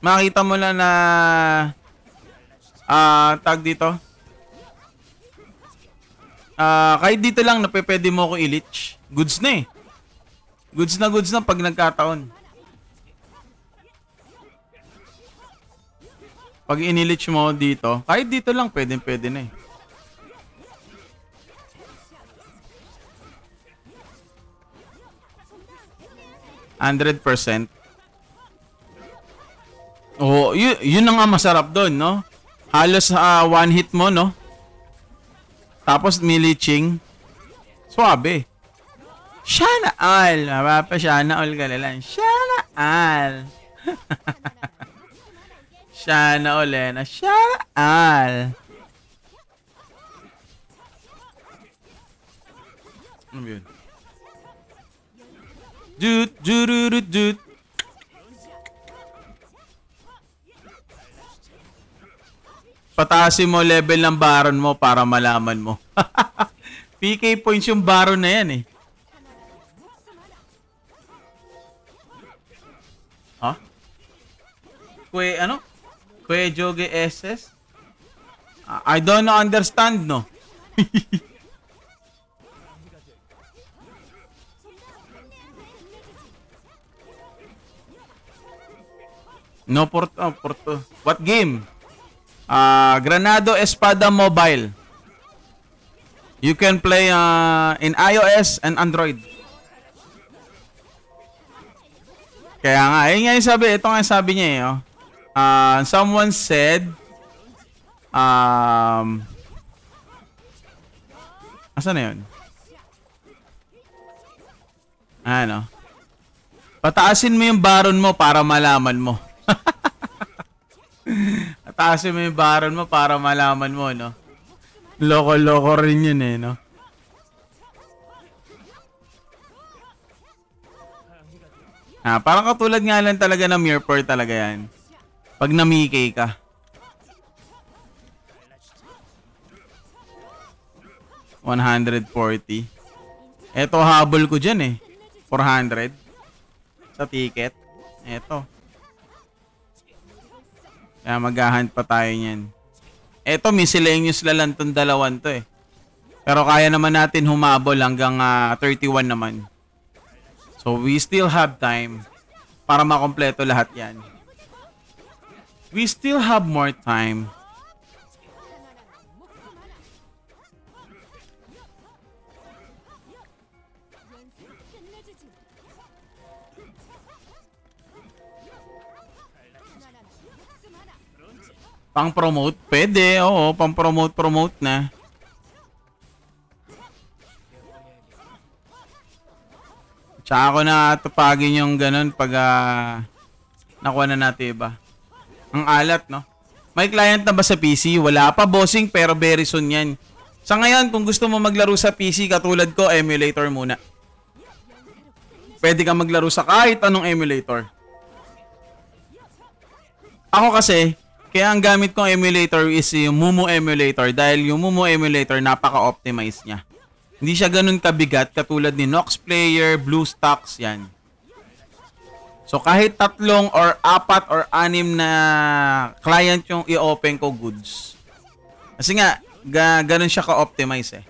Makita mo lang na tag dito. Kahit dito lang na pwede mo akong i-leech. Goods na eh. Goods na pag nagkataon. Pag inilich mo dito, kahit dito lang, pwede na eh. %100%. Oh, yun na nga masarap doon, no? Halos one hit mo, no? Tapos may leeching. Suabe. Shana all. Mababa Shana all ka lang. Shana all. Shana all eh. Shana all. Ano yun? Jut. Pataasin mo level ng baron mo para malaman mo. PK points yung baron na yan eh. Ha? Kwe Joge SS? I don't understand, no? No, Porto. What game? Granado Espada Mobile. You can play in iOS and Android. Kaya nga, yun nga yung sabi, ito nga yung sabi niya eh, oh. Someone said, asan na yun? Ano? Pataasin mo yung baron mo para malaman mo. Pataasin mo yung baron mo para malaman mo, no? Loko-loko rin yun eh, no? Parang katulad nga lang talaga ng Mirror talaga yan. Pag namikay ka. $140. Eto habol ko dyan eh. 400. Sa ticket. Eto. Kaya mag-hunt pa tayo niyan. Eto, miscellaneous lang tong dalawan to eh. Pero kaya naman natin humabol hanggang 31 naman. So, we still have time para makompleto lahat yan. We still have more time. Pang-promote? Pwede, oo. Pang-promote na. Tsaka ako na tupagin yung ganun pag nakuha na natin iba. Ang alat, no? May client na ba sa PC? Wala pa, bossing, pero very soon yan. Sa ngayon, kung gusto mo maglaro sa PC, katulad ko, emulator muna. Pwede ka maglaro sa kahit anong emulator. Ako kasi, kaya ang gamit kong emulator is yung Mumu emulator dahil yung Mumu emulator napaka-optimize niya. Hindi siya ganun kabigat katulad ni Nox Player, BlueStacks, yan. So kahit 3 or 4 or 6 na client yung i-open ko goods. Kasi nga, ganun siya ka-optimize eh.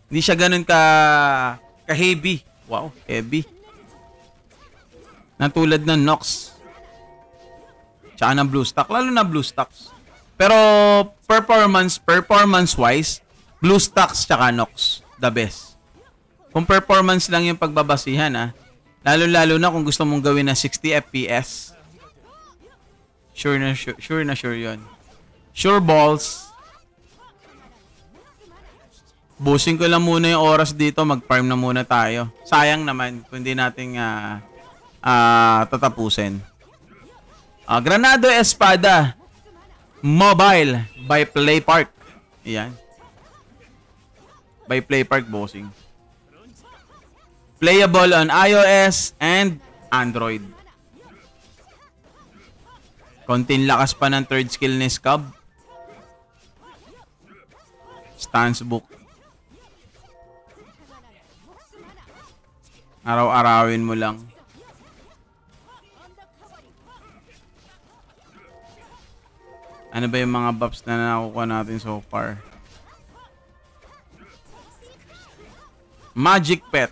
Hindi siya ganun ka-heavy. Wow, heavy. Natulad ng Nox. Tsaka ng BlueStack, lalo na BlueStacks. Pero performance-wise, BlueStacks tsaka Nox, the best. Kung performance lang yung pagbabasihan, lalo-lalo na kung gusto mong gawin na 60 FPS. Sure yun. Sure balls. Busin ko lang muna yung oras dito, mag-farm na muna tayo. Sayang naman kung hindi natin tatapusin. Granado Espada Mobile by PlayPark. Ayan. By PlayPark, bossing. Playable on iOS and Android. Konting lakas pa ng third skill ni Scab. Stance book. Araw-arawin mo lang. Ano ba yung mga buffs na nakukuha natin so far? Magic Pet.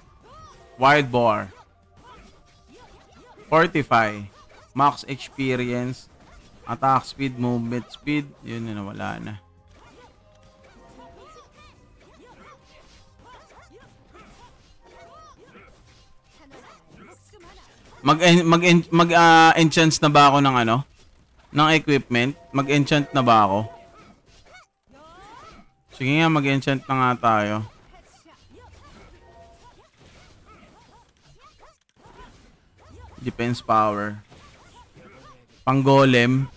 Wild Boar. Fortify. Max Experience. Attack Speed, Movement Speed. Yun na, wala na. Mag-enchant na ba ako ng ng equipment? Mag-enchant na ba ako? Sige nga, mag-enchant na nga tayo. Defense power. Pang-golem.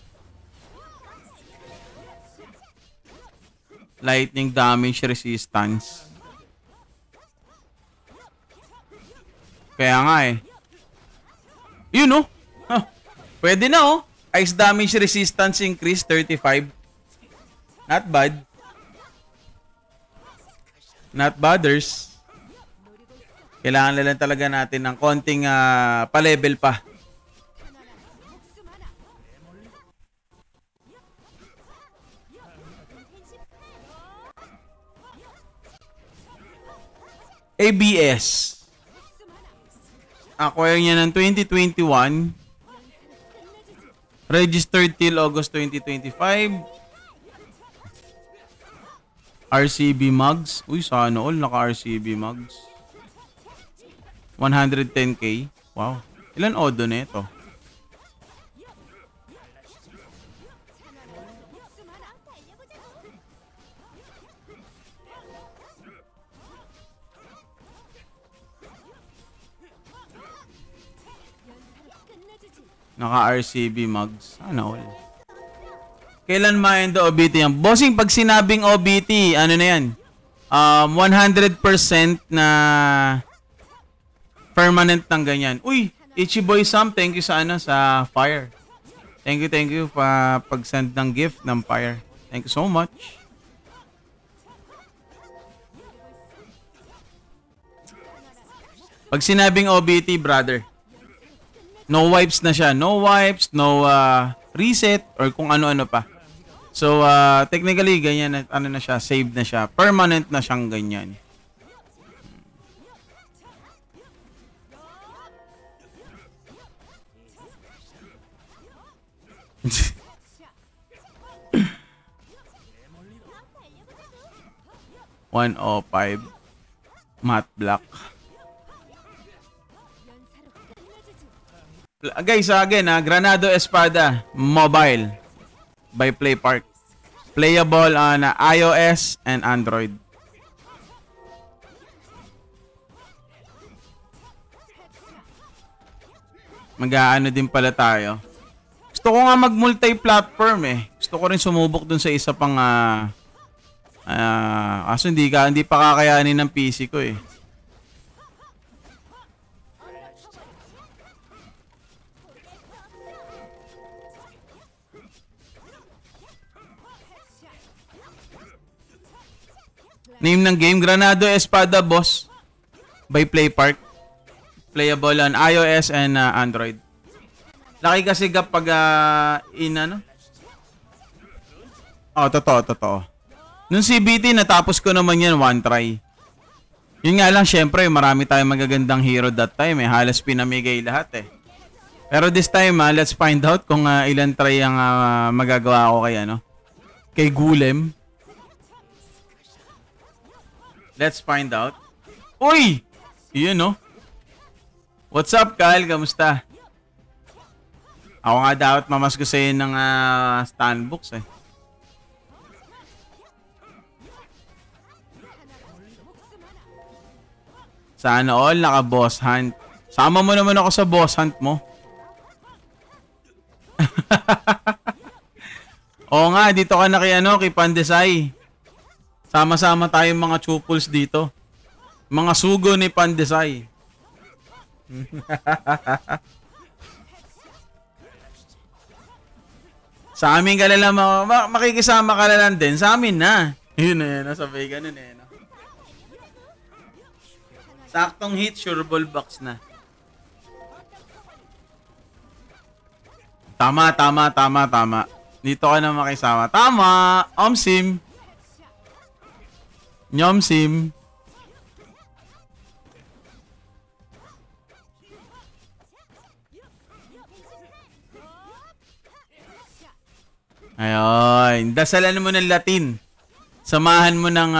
Lightning damage resistance. Kaya nga Yun Pwede na Ice damage resistance increase 35. Not bad. Not bothers. Kailangan lang talaga natin ng konting pa-level pa. ABS. Acquire niya ng 2021. Registered till August 2025. RCB mugs. Uy, sana all naka-RCB mugs. 110k. Wow. Ilan odo na ito? Naka-RCB mugs. Sana all. Kailan ma-end OBT yan? Bossing, pag sinabing OBT, ano na yan? 100% na permanent ng ganyan. Uy, Ichiboy Sam, thank you sa sa Fire. Thank you pa pag-send ng gift ng Fire. Thank you so much. Pag sinabing OBT, brother, no wipes na siya. No wipes, no reset, or kung ano-ano pa. So, technically, ganyan, na siya, saved na siya. Permanent na siyang ganyan. 105. Matte black. Guys, again, Granado Espada Mobile by PlayPark. Playable on iOS and Android. Mag-aano din pala tayo. Gusto ko nga mag-multi-platform eh. Gusto ko rin sumubok dun sa isa pang kaso hindi pa kakayanin ng PC ko eh. Name ng game, Granado Espada Boss by PlayPark. Playable on iOS and Android. Laki kasi kapag totoo. Nung CBT, natapos ko naman yan one try. Yun nga lang, syempre, marami tayong magagandang hero that time eh. Halos pinamigay lahat eh. Pero this time, let's find out kung ilan try ang magagawa ko kay Gulem. Let's find out. Uy! Yun no? What's up, Kyle? Kamusta? Ako nga dapat mamaskusayin ng standbooks eh. Sana all naka-boss hunt. Sama mo naman ako sa boss hunt mo. Oo nga, dito ka na kay Pandesay. Sama-sama tayong mga chupuls dito. Mga sugo ni Pandesay. Sa amin ka lang makikisama ka lang din. Sa amin na. Yun na yun. Sabay ganun eh. No? Saktong hit, sure ball box na. Tama. Dito ka na makisama. Tama! Omsim! Nyomsim! Ayun. Dasalan mo ng Latin. Samahan mo ng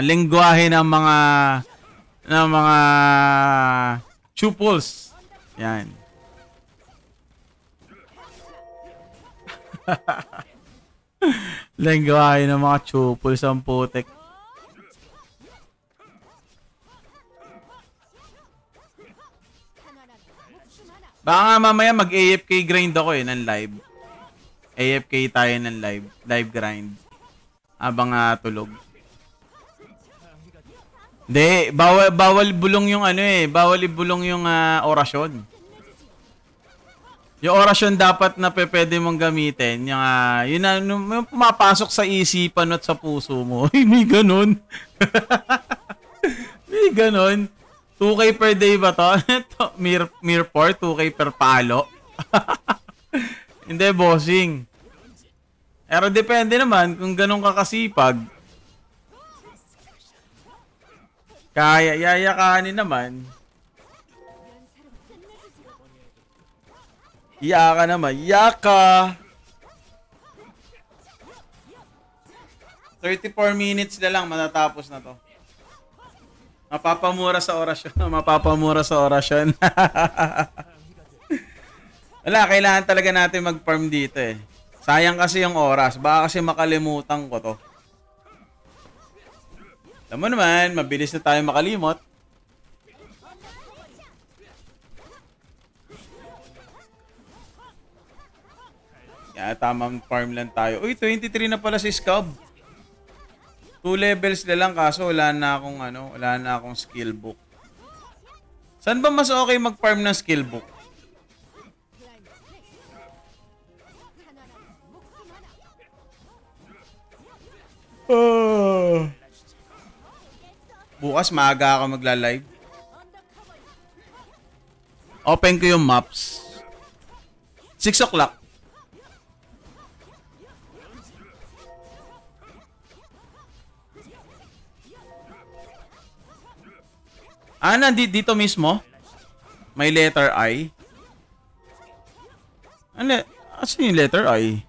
lengguwahe ng mga chuples. Yan. Lengguwahe ng mga chuples ang putek. Baka mamaya mag-AFK grind ako ng live. AFK tayo ng live grind. Abang tulog. Hindi, bawal bulong yung bawal ibulong yung orasyon. Yung orasyon dapat na pwede mong gamitin, yung pumapasok sa isipan at sa puso mo. Ay, may ganun. May ganun. 2K per day ba to? Mir 4, 2K per palo. Hindi, bossing. Pero depende naman kung ganun ka kasipag. Kaya, yayakanin naman. Yaka naman. Yaka! 34 minutes na lang, matatapos na to. Mapapamura sa orasyon. Mapapamura sa orasyon. Wala, kailangan talaga natin mag-farm dito eh. Sayang kasi yung oras. Baka kasi makalimutan ko to. Alam mo naman, mabilis na tayo makalimot. Kaya tamang farm lang tayo. Uy, 23 na pala si Scub. 2 levels na lang kaso wala na akong skill book. Saan ba mas okay mag-farm ng skill book? Bukas maaga ako magla-live. Open ko yung maps. 6 o'clock. Dito mismo? May letter I? Asan yung letter I?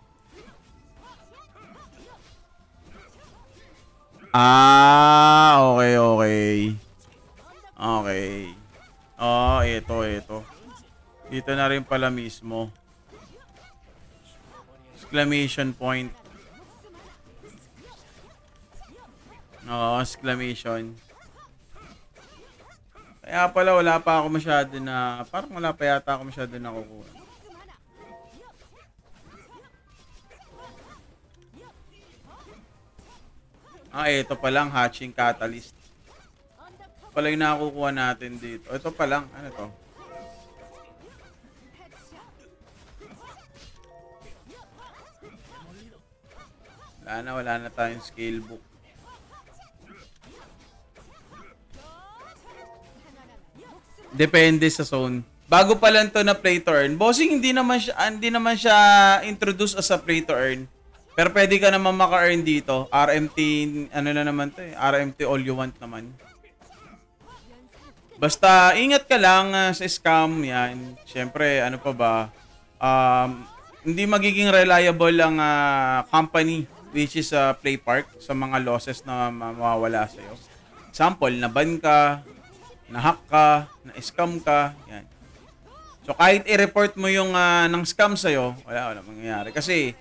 Okay, okay. Okay. Oh, ito. Dito na rin pala mismo. Exclamation point. Oo, exclamation. Kaya pala wala pa ako masyado na, parang wala pa yata ako masyado na kukuha. Ito pa lang, hatching catalyst. Pala yung nakukuha natin dito. Ito pa lang, ano to? Wala na tayong scale book. Depende sa zone. Bago pa lang to na play to earn. Bossing, hindi naman siya introduce as a play to earn. Pero pwede ka naman maka-earn dito. RMT, ano na naman to eh. RMT all you want naman. Basta, ingat ka lang sa scam. Yan. Siyempre, ano pa ba? Hindi magiging reliable ang company, which is Play Park, sa mga losses na mawawala sa'yo. Example, naban ka, na-hack ka, na-scam ka. Yan. So, kahit i-report mo yung ng scam sa'yo, wala mangyayari. Kasi,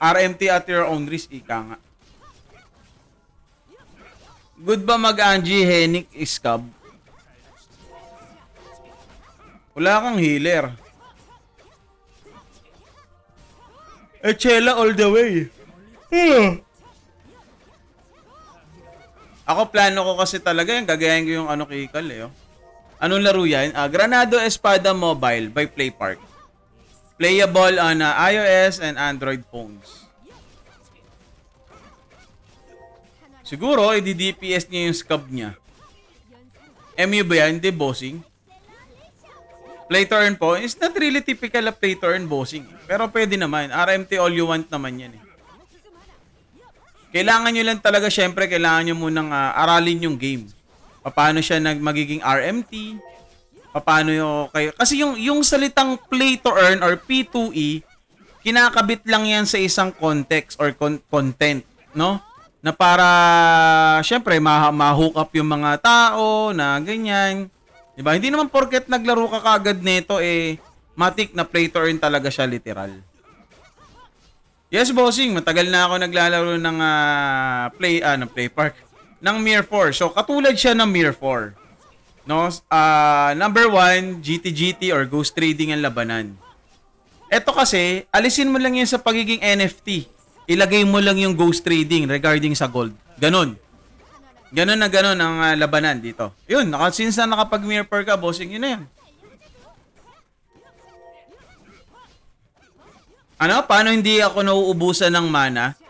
RMT at your own risk, ika nga. Good ba mag-Angie, Henrik, Scab? Wala kang healer. Chela all the way. Ako plano ko kasi talaga yan. Gagayahin ko yung Kikal eh. Oh. Anong laro yan? Granado Espada Mobile by Play Park. Playable on iOS and Android phones. Siguro, i-DPS niya yung scab niya. MU ba yan? Hindi, bossing. Play to earn po. It's not really typical of play to earn bossing. Pero pwede naman. RMT all you want naman yan eh. Kailangan nyo lang talaga, syempre, kailangan nyo munang aralin yung game. Paano siya magiging RMT? Paano yung kayo? Kasi yung salitang play to earn or P2E, kinakabit lang yan sa isang context or content, no? Na para syempre ma-hook up yung mga tao na ganyan. 'Di ba? Hindi naman porket naglaro ka kagad nito matik na play to earn talaga siya literal. Yes, bossing, matagal na ako naglalaro ng Play Park ng Mirror 4. So katulad siya ng Mirror 4. No, number 1, GT or Ghost Trading ang labanan. Ito kasi, alisin mo lang yan sa pagiging NFT. Ilagay mo lang yung Ghost Trading regarding sa gold. Ganon. Ganon na ganon ang labanan dito. Yun, since na nakapag-mirror ka, bossing, yun na yan. Paano hindi ako nauubusan ng mana?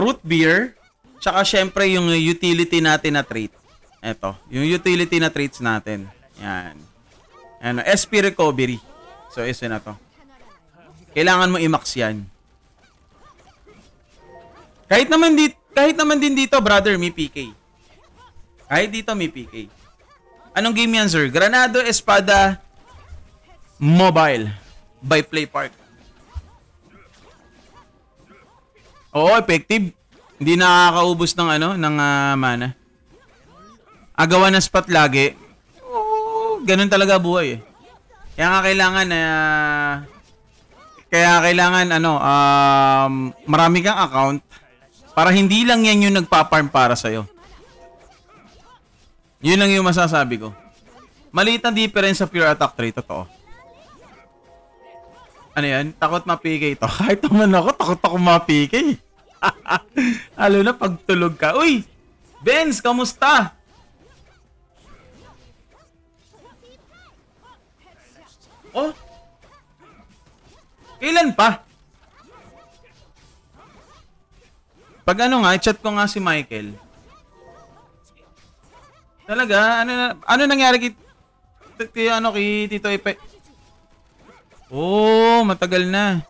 Root beer, tsaka syempre yung utility natin na trait. Ito, yung utility na traits natin. Yan. SP recovery. So, isa na to. Kailangan mo i-max yan. Kahit naman din dito, brother, may PK. Kahit dito may PK. Anong game yan, sir? Granado Espada Mobile by Play Park. Oo, effective. Hindi nakakaubos ng mana. Agawan ng spot lagi. Ganun talaga buhay eh. Kaya kailangan marami kang account para hindi lang yan yung nagpa-farm para sa'yo. Yun lang yung masasabi ko. Maliit na difference sa pure attack trait. Totoo. Ano yan? Takot ma-PK ito. Kahit naman ako, takot ako ma-PK. Lalo na pag tulog ka. Uy! Benz, kamusta? Oh? Kailan pa? Pag chat ko nga si Michael. Talaga, ano nangyari kay Tito Epe? Oh, matagal na.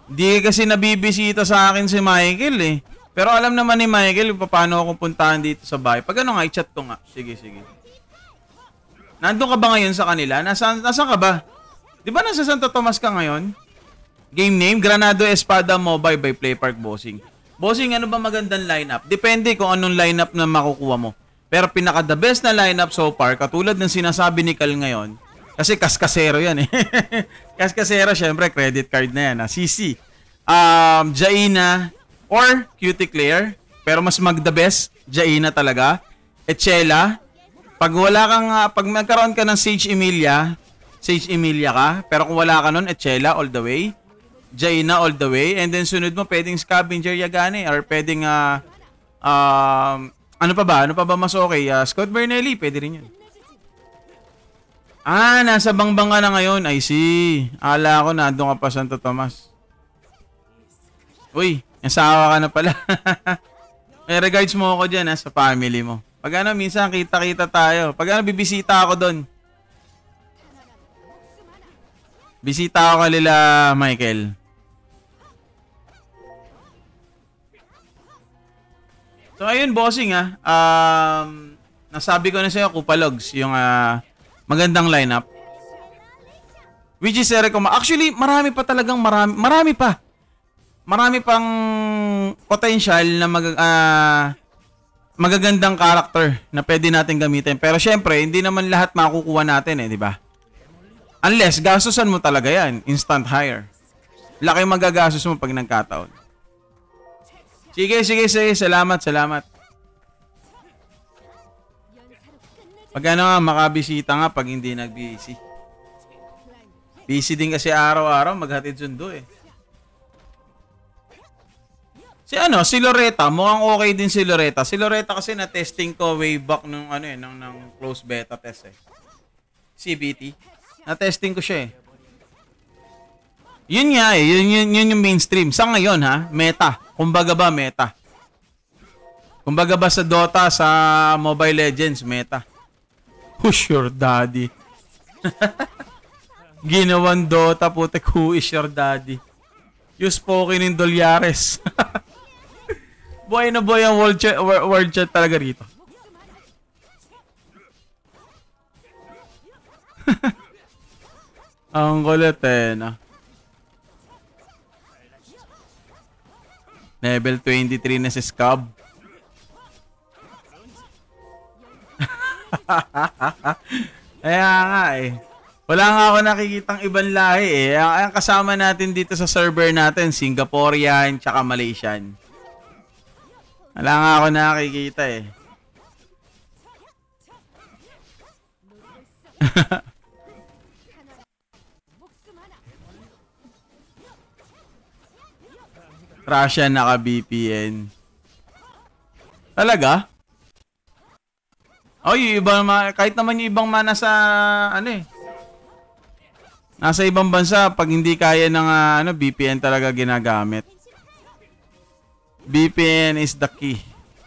Hindi kasi nabibisita sa akin si Michael eh. Pero alam naman ni Michael paano ako puntahan dito sa bahay. Pag chat ko nga. Sige. Nandun ka ba ngayon sa kanila? Nasaan ka ba? Di ba nasa Santo Tomas ka ngayon? Game name, Granado Espada Mobile by Playpark Bossing. Bossing, ano ba magandang lineup? Depende kung anong lineup na makukuha mo. Pero pinaka the best na lineup so far, katulad ng sinasabi ni Cal ngayon, kasi kaskasero yan eh. Kaskasero, syempre, credit card na yan. CC. Jaina or Cutie Claire. Pero mas mag-the best, Jaina talaga. Echela. Pag wala kang, pag magkaroon ka ng Sage Emilia ka. Pero kung wala ka nun, Echela all the way. Jaina all the way. And then sunod mo, pwedeng Scavenger Yagane. Or pwedeng, ano pa ba? Ano pa ba mas okay? Scott Bernelli, pwede rin yun. Nasa Bangbang ka na ngayon. I see. Akala ko na doon ka pa Santo Tomas. Uy, nasawa ka na pala. May regards mo ako dyan sa family mo. Pag ano, minsan kita-kita tayo. Pag ano, bibisita ako doon. Bisita ako kalila, Michael. So, ayun, bossing nasabi ko na sa'yo, Kupalogs, yung magandang lineup. Which is actually, marami pa talagang marami pa. Marami pang potential na magagandang character na pwede natin gamitin. Pero syempre, hindi naman lahat makukuha natin di ba? Unless, gastusan mo talaga yan. Instant hire. Laki magagastos mo pag nagkataon. Sige. Salamat. Pag ano nga, makabisita nga pag hindi nag-busy. Busy din kasi araw-araw, maghatid sundo Si Loretta, mukhang okay din si Loretta. Si Loretta kasi na-testing ko way back nung ng close beta test CBT. Na-testing ko siya Yun nga yun yung mainstream. Sa ngayon meta. Kumbaga ba meta? Kumbaga ba sa Dota, sa Mobile Legends, meta? Who's your daddy? Ginawan Dota, putek, who is your daddy? Use Pokin in Dolyares. Buhay na buhay ang world chat talaga rito. Ang kulit Level 23 na si Scab. Kaya nga Wala nga ako nakikitang ibang lahi Ang kasama natin dito sa server natin, Singaporean, tsaka Malaysian. Wala nga ako nakikita Russian naka-VPN. Talaga? Yung ibang kahit naman yung ibang nasa nasa ibang bansa pag hindi kaya ng VPN talaga ginagamit. VPN is the key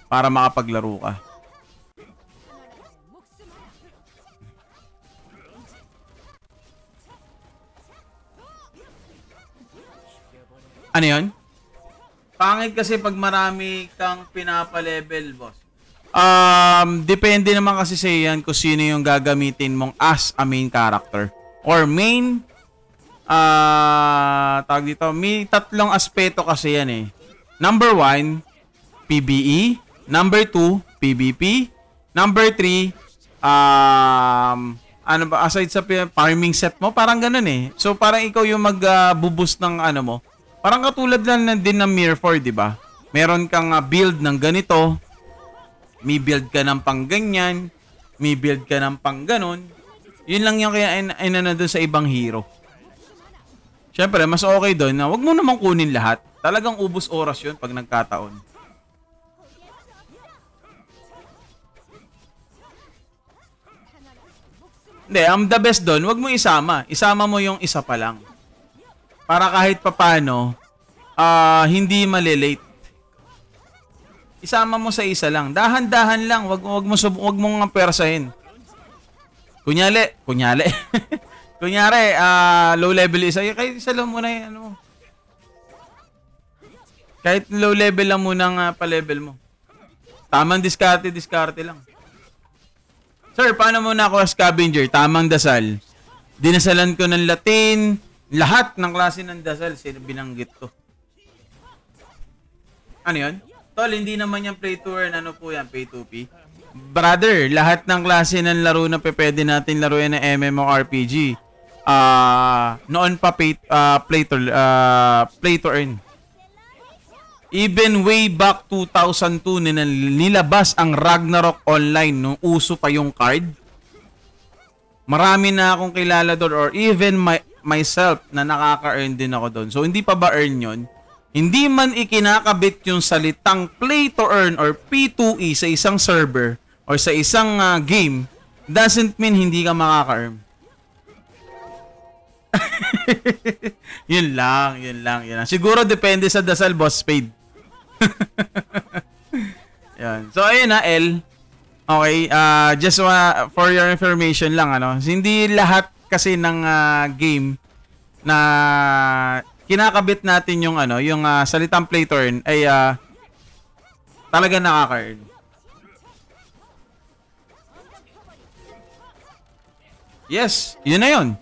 para makapaglaro ka. Ano 'yon? Pangit kasi pag marami kang pinapa-level, boss. Depende naman kasi sa yan kung sino yung gagamitin mong as a main character. Or main, tawag dito, may tatlong aspeto kasi yan Number 1, PvE. Number 2, PvP. Number 3, aside sa farming set mo, parang ganun So parang ikaw yung mag-boost ng mo. Parang katulad lang din ng Mirror 4, di ba? Meron kang build ng ganito, may build ka ng pang ganyan, may build ka ng pang ganon. Yun lang yung kaya doon sa ibang hero. Siyempre, mas okay doon na wag mo namang kunin lahat. Talagang ubos oras yun pag nagkataon. Hindi, the best doon, wag mo isama. Isama mo yung isa pa lang. Para kahit papano, hindi malilate. Isama mo sa isa lang. Dahan-dahan lang. Wag mong persahin. Kunyari, low level isa. Kahit isa lang muna yung kahit low level lang muna pa-level mo. Tamang diskarte lang. Sir, paano muna ako scavenger? Tamang dasal. Dinasalan ko ng Latin, Lahat ng klase ng dasal, binanggit to. Ano yun? Tol, hindi naman yan play to earn. Ano po yan? Pay to P? Brother, lahat ng klase ng laro na pwede natin laruin na MMORPG. Noon pa play to earn. Even way back 2002 nilabas ang Ragnarok Online nung uso pa yung card. Marami na akong kilala doon or even myself na nakaka-earn din ako doon. So hindi pa ba earn yun? Hindi man ikinakabit yung salitang play to earn or P2E sa isang server or sa isang game doesn't mean hindi ka makaka-earn. Yun lang. Siguro depende sa dasal, Boss Spade. Yan. So ayun na, L. Okay, just for your information lang, ano. Hindi lahat kasi ng game na kinakabit natin yung yung salitang play to earn ay talaga nakaka-earn. Yes, yun na yun.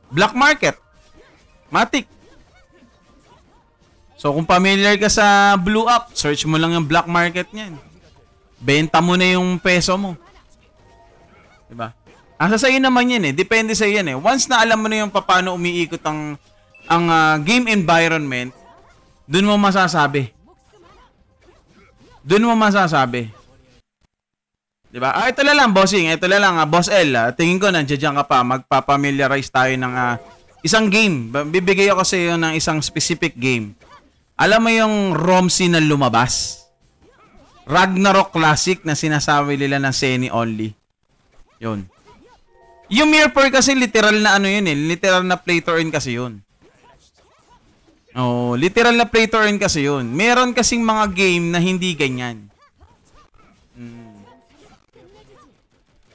Black market. Matik. So kung familiar ka sa Blue Up, search mo lang yung black market niyan. Benta mo na yung peso mo. Diba? Asa sa'yo naman yan eh. Depende sa'yo yan eh. Once na alam mo na yung paano umiikot ang game environment, dun mo masasabi. Diba? Ito na lang, bossing. Ito na lang, Boss L. Tingin ko nandiyan ka pa. Magpapamiliarize tayo ng isang game. Bibigay ako sa iyo ng isang specific game. Alam mo yung ROMC na lumabas? Ragnarok Classic na sinasabi nila na Seni only. Yun. Yung Mirror kasi literal na yun eh. Literal na play to earn kasi yun. Oh, literal na play to earn kasi yun. Meron kasing mga game na hindi ganyan.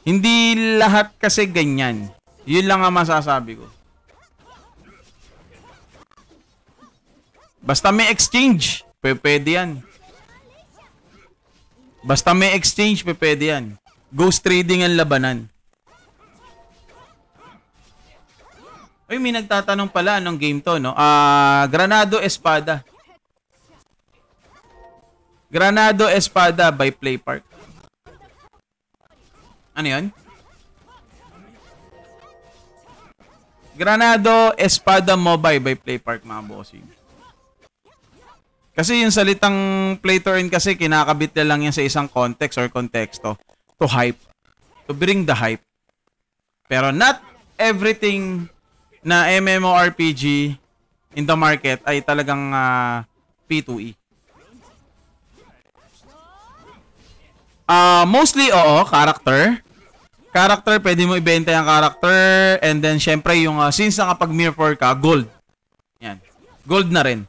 Hindi lahat kasi ganyan. Yun lang ang masasabi ko. Basta may exchange, pwede yan. Basta may exchange, pwede yan. Ghost trading ang labanan. Uy, may nagtatanong pala anong game to, no? Granado Espada. Granado Espada by Playpark. Ano yun? Granado Espada Mobile by Playpark, mga bossing. Kasi yung salitang play to earn kasi kinakabit na lang yan sa isang context or konteksto to hype. To bring the hype. Pero not everything na MMORPG in the market ay talagang P2E. Mostly, oo, character. Character, pwede mo ibenta yung character. And then, syempre, yung since nakapag Mirror ka, gold. Yan. Gold na rin.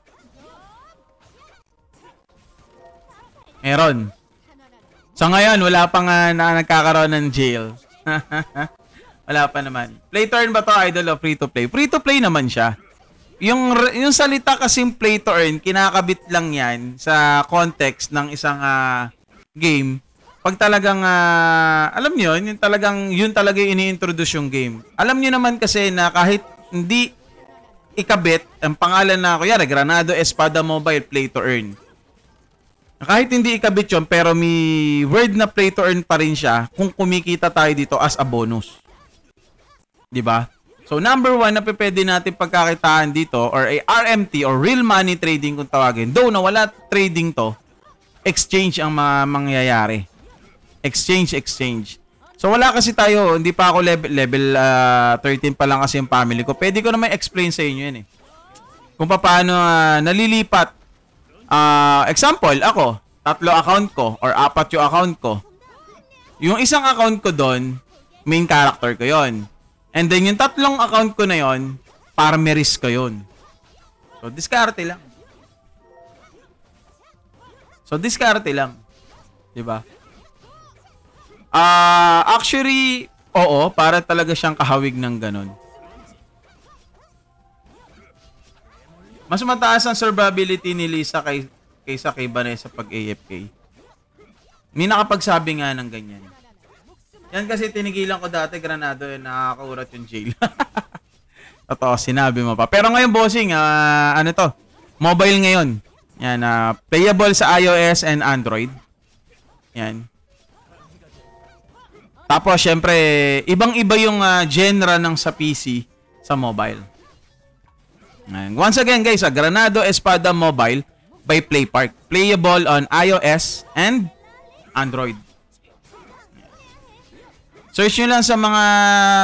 Meron. So ngayon, wala pa nga nagkakaroon ng jail. Wala pa naman. Play to earn ba to, idol, o free to play? Free to play naman siya. Yung salita kasing play to earn, kinakabit lang yan sa context ng isang game. Pag talagang, alam nyo, yun talaga yung ini-introduce yung game. Alam nyo naman kasi na kahit hindi ikabit, ang pangalan na, kuya, Granado Espada Mobile, play to earn. Kahit hindi ikabit yun, pero may word na play to earn pa rin siya kung kumikita tayo dito as a bonus. Diba? So, number one na pwede natin pagkakitaan dito or a RMT or real money trading kung tawagin. Though na wala trading to, exchange ang mangyayari. Exchange. So, wala kasi tayo, hindi pa ako level 13 pa lang kasi yung family ko. Pwede ko naman explain sa inyo yun eh. Kung paano nalilipat. Example, ako, 3 account ko or 4 yung account ko. Yung isang account ko doon, main character ko yon. And then yung 3 account ko na yon, farmeris ko yon. So, diskarte lang. Diba? Actually, oo, para talaga siyang kahawig ng ganon. Mas mataas ang survivability ni Lisa kaysa kay Vanessa pag AFK. May nakapagsabi nga ng ganyan. Yan kasi tinigilan ko dati, Granado, nakakaurat yung jail. Totoo, sinabi mo pa. Pero ngayon, bossing, ano to? Mobile ngayon. Yan, playable sa iOS and Android. Yan. Tapos, syempre, ibang-iba yung genre ng sa PC sa mobile. Yan. Once again, guys, Granado Espada Mobile by PlayPark. Playable on iOS and Android. Search nyo lang sa mga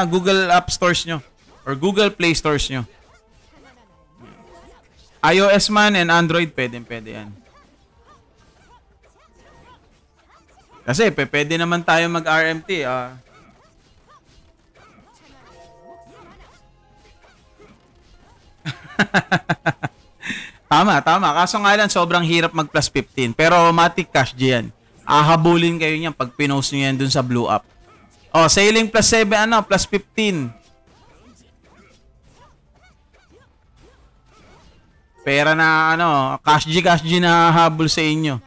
Google App Stores nyo or Google Play Stores nyo. iOS man and Android, pwede yan. Kasi pwede naman tayo mag-RMT. Tama. Kaso nga lang, sobrang hirap mag plus 15. Pero matik cash yan. Ahabulin kayo niyan pag pinost nyo yan dun sa blue app. Sailing plus 7, plus 15. Pera na, cash G na habol sa inyo.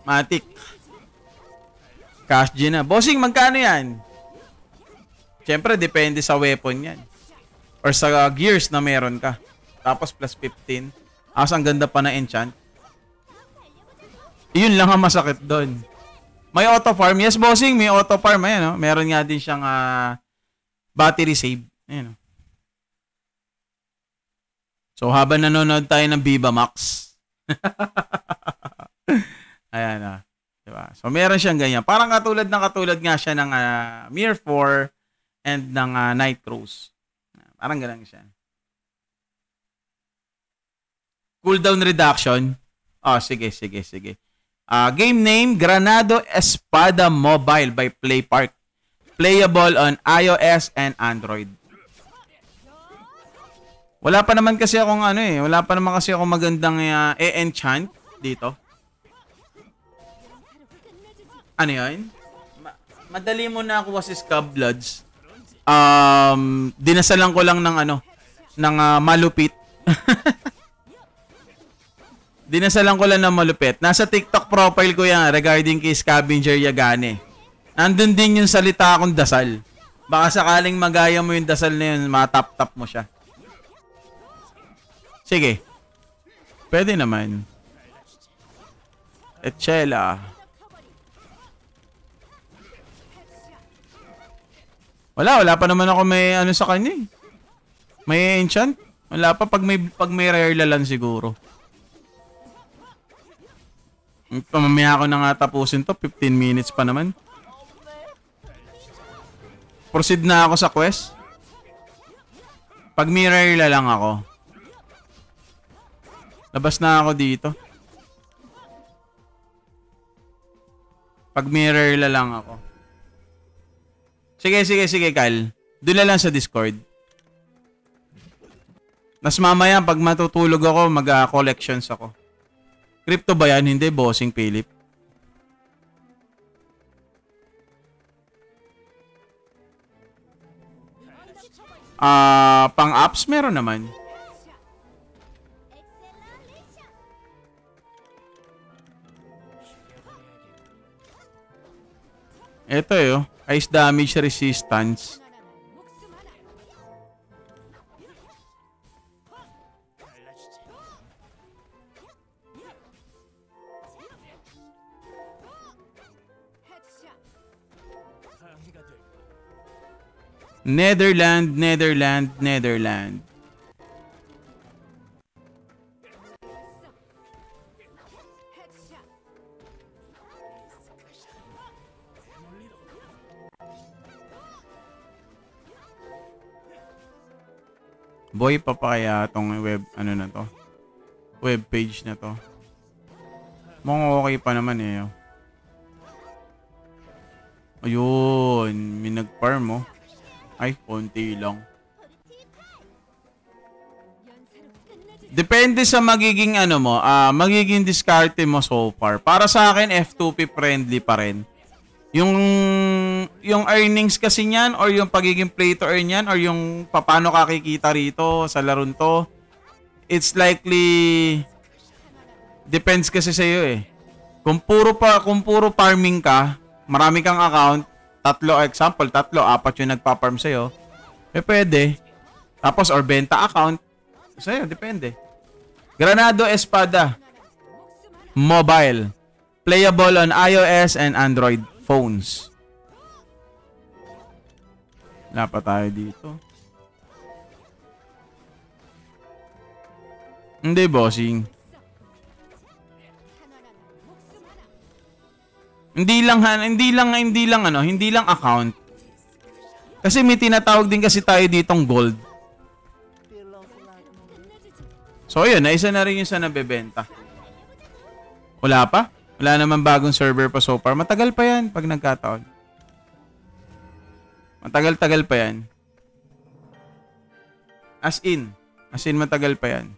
Matik. Cash G na. Bossing, magkano yan? Siyempre, depende sa weapon yan. Or sa gears na meron ka. Tapos plus 15. Ang ganda pa na enchant. Yun lang ang masakit doon. May auto farm. Yes, bossing, may auto farm. Ayan, meron nga din siyang battery save. Ayan, So, habang nanonood tayo ng Viva Max. Ayan, diba? So, meron siyang ganyan. Parang katulad nga siya ng Mir 4 and ng Night Cruise. Parang ganun siya. Cooldown reduction. Sige. Game name, Granado Espada Mobile by PlayPark. Playable on iOS and Android. Wala pa naman kasi akong magandang e-enchant dito. Ano yun? Madali mo na ako si Scab Bloods. Dinasalan ko lang ng malupit. Dinasalan ko lang ng malupit. Nasa TikTok profile ko yan regarding kay Scavenger Yagane. Nandun din yung salita akong dasal. Baka sakaling magaya mo yung dasal na yun, matap-tap mo siya. Sige. Pwede naman. Etchela. Wala pa naman ako may sa kanya eh. May enchant? Wala pa pag may rare lalan siguro. Mamaya ako na nga tapusin to. 15 minutes pa naman. Proceed na ako sa quest. Pag may rare lang ako. Labas na ako dito. Pag may rare lang ako. Sige, Kyle. Doon na lang sa Discord. Nas mamaya, pag matutulog ako, mag-collections ako. Crypto ba yan? Hindi, bossing Philip. Pang-apps, meron naman. Ito ice damage resistance. Netherland. Boy pa kaya tong web na to? Web page na to. Mukhang okay pa naman Ayun, may nag-farm Ay, konti lang. Depende sa magiging magiging diskarte mo so far. Para sa akin, F2P friendly pa rin. Yung earnings kasi niyan or yung pagiging play to earn niyan or yung paano ka kikita rito sa laron to, it's likely depends kasi sa iyo Kung puro farming ka, marami kang account, tatlo, apat yung nagpa-farm sa'yo, pwede. Tapos, or benta account, sa'yo, depende. Granado Espada Mobile. Playable on iOS and Android phones. Wala pa tayo dito. Hindi, bossing. Hindi lang account. Kasi may tinatawag din kasi tayo ditong gold. So, yun. Naisa na rin yung sa nabebenta. Wala pa? Wala naman bagong server pa so far. Matagal pa yan pag nagkataon. Matagal-tagal pa yan. As in, matagal pa yan.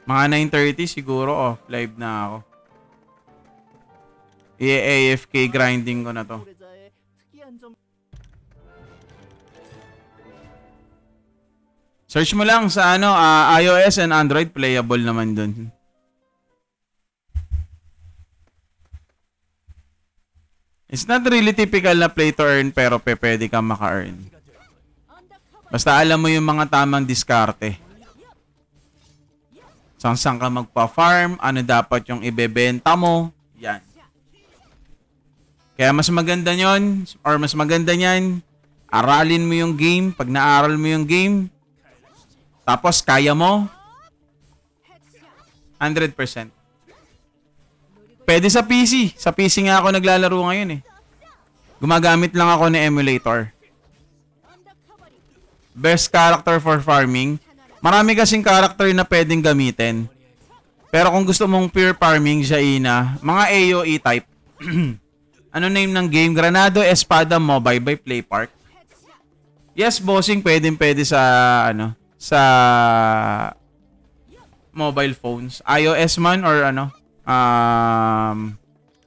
Mga 9:30 siguro off live na ako. AFK grinding ko na to. Search mo lang sa iOS and Android, playable naman dun. It's not really typical na play to earn pero pwede kang maka-earn. Basta alam mo yung mga tamang diskarte. Saan ka magpa-farm, ano dapat yung ibebenta mo, yan. Kaya mas maganda nyon, or mas maganda nyan, aralin mo yung game. Pag naaral mo yung game, tapos kaya mo, 100%. Pwede sa PC. Sa PC nga ako naglalaro ngayon eh. Gumagamit lang ako ng emulator. Best character for farming. Marami kasing character na pwedeng gamitin. Pero kung gusto mong pure farming, Jaina, mga AoE type. Ano name ng game? Granado Espada Mobile by Playpark. Yes, bossing, pwede sa sa mobile phones. iOS man or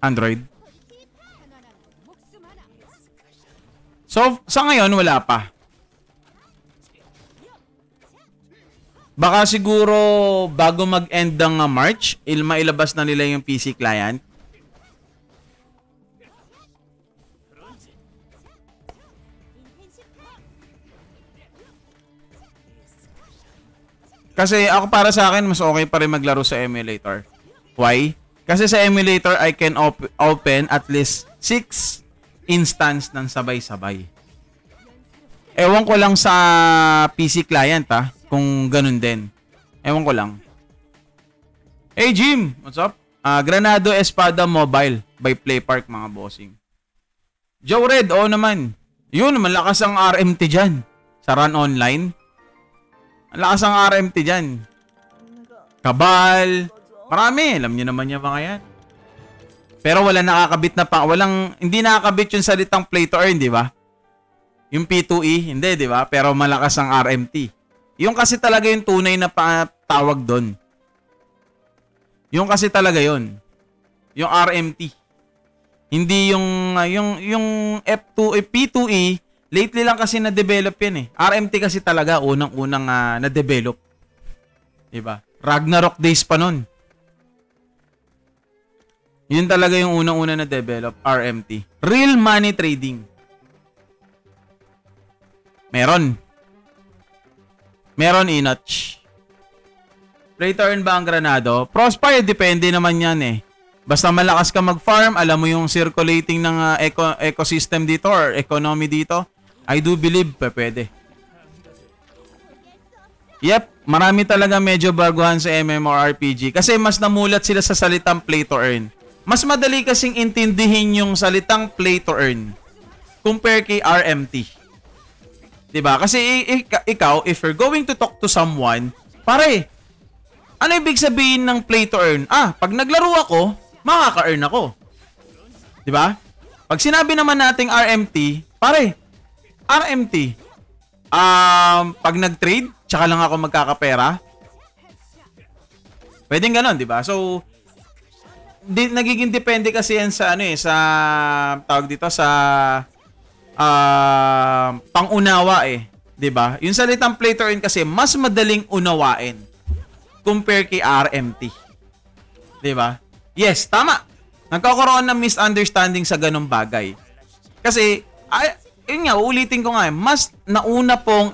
Android. So, sa ngayon, wala pa. Baka siguro bago mag-end ng March, mailabas na nila yung PC client. Kasi ako para sa akin, mas okay pa rin maglaro sa emulator. Why? Kasi sa emulator, I can open at least 6 instance ng sabay-sabay. Ewan ko lang sa PC client kung ganun din. Ewan ko lang. Hey Jim, what's up? Granado Espada Mobile by Playpark mga bossing. Joe Red, oo naman. Yun, malakas ang RMT dyan. Sa Run Online. Malakas ang RMT dyan. Kabal. Marami, alam niyo naman yung mga yan. Pero wala nakakabit na hindi nakakabit yung salitang play to earn, di ba? Yung P2E, hindi, di ba? Pero malakas ang RMT. Yung kasi talaga yung tunay na tawag doon. Yung kasi talaga yon. Yung RMT. Hindi yung F2, P2E, lately lang kasi na-develop yan eh. RMT kasi talaga unang-unang na-develop. Di ba? Ragnarok days pa nun. Yun talaga yung unang-una na develop, RMT. Real money trading. Meron, Inach. Play to earn ba ang Granado? Prospire, depende naman yan eh. Basta malakas ka mag-farm, alam mo yung circulating ng ecosystem dito or economy dito, I do believe pwede. Yep, marami talaga medyo baguhan sa MMORPG kasi mas namulat sila sa salitang play to earn. Mas madali kasing intindihin yung salitang play to earn compare kay RMT. Diba? Kasi ikaw, if you're going to talk to someone, pare, ano ibig sabihin ng play to earn? Pag naglaro ako, makaka-earn ako. Diba? Pag sinabi naman nating RMT, pare, RMT, pag nag-trade, tsaka lang ako magkakapera. Pwedeng ganon, diba? So, nagiging depende kasi yan sa sa tawag dito sa pangunawa eh, 'di ba? Yung salitang play to earn kasi mas madaling unawain compare kay RMT. 'Di ba? Yes, tama. Nagkakaroon ng misunderstanding sa ganung bagay. Kasi, yun nga, uulitin ko nga, mas nauna pong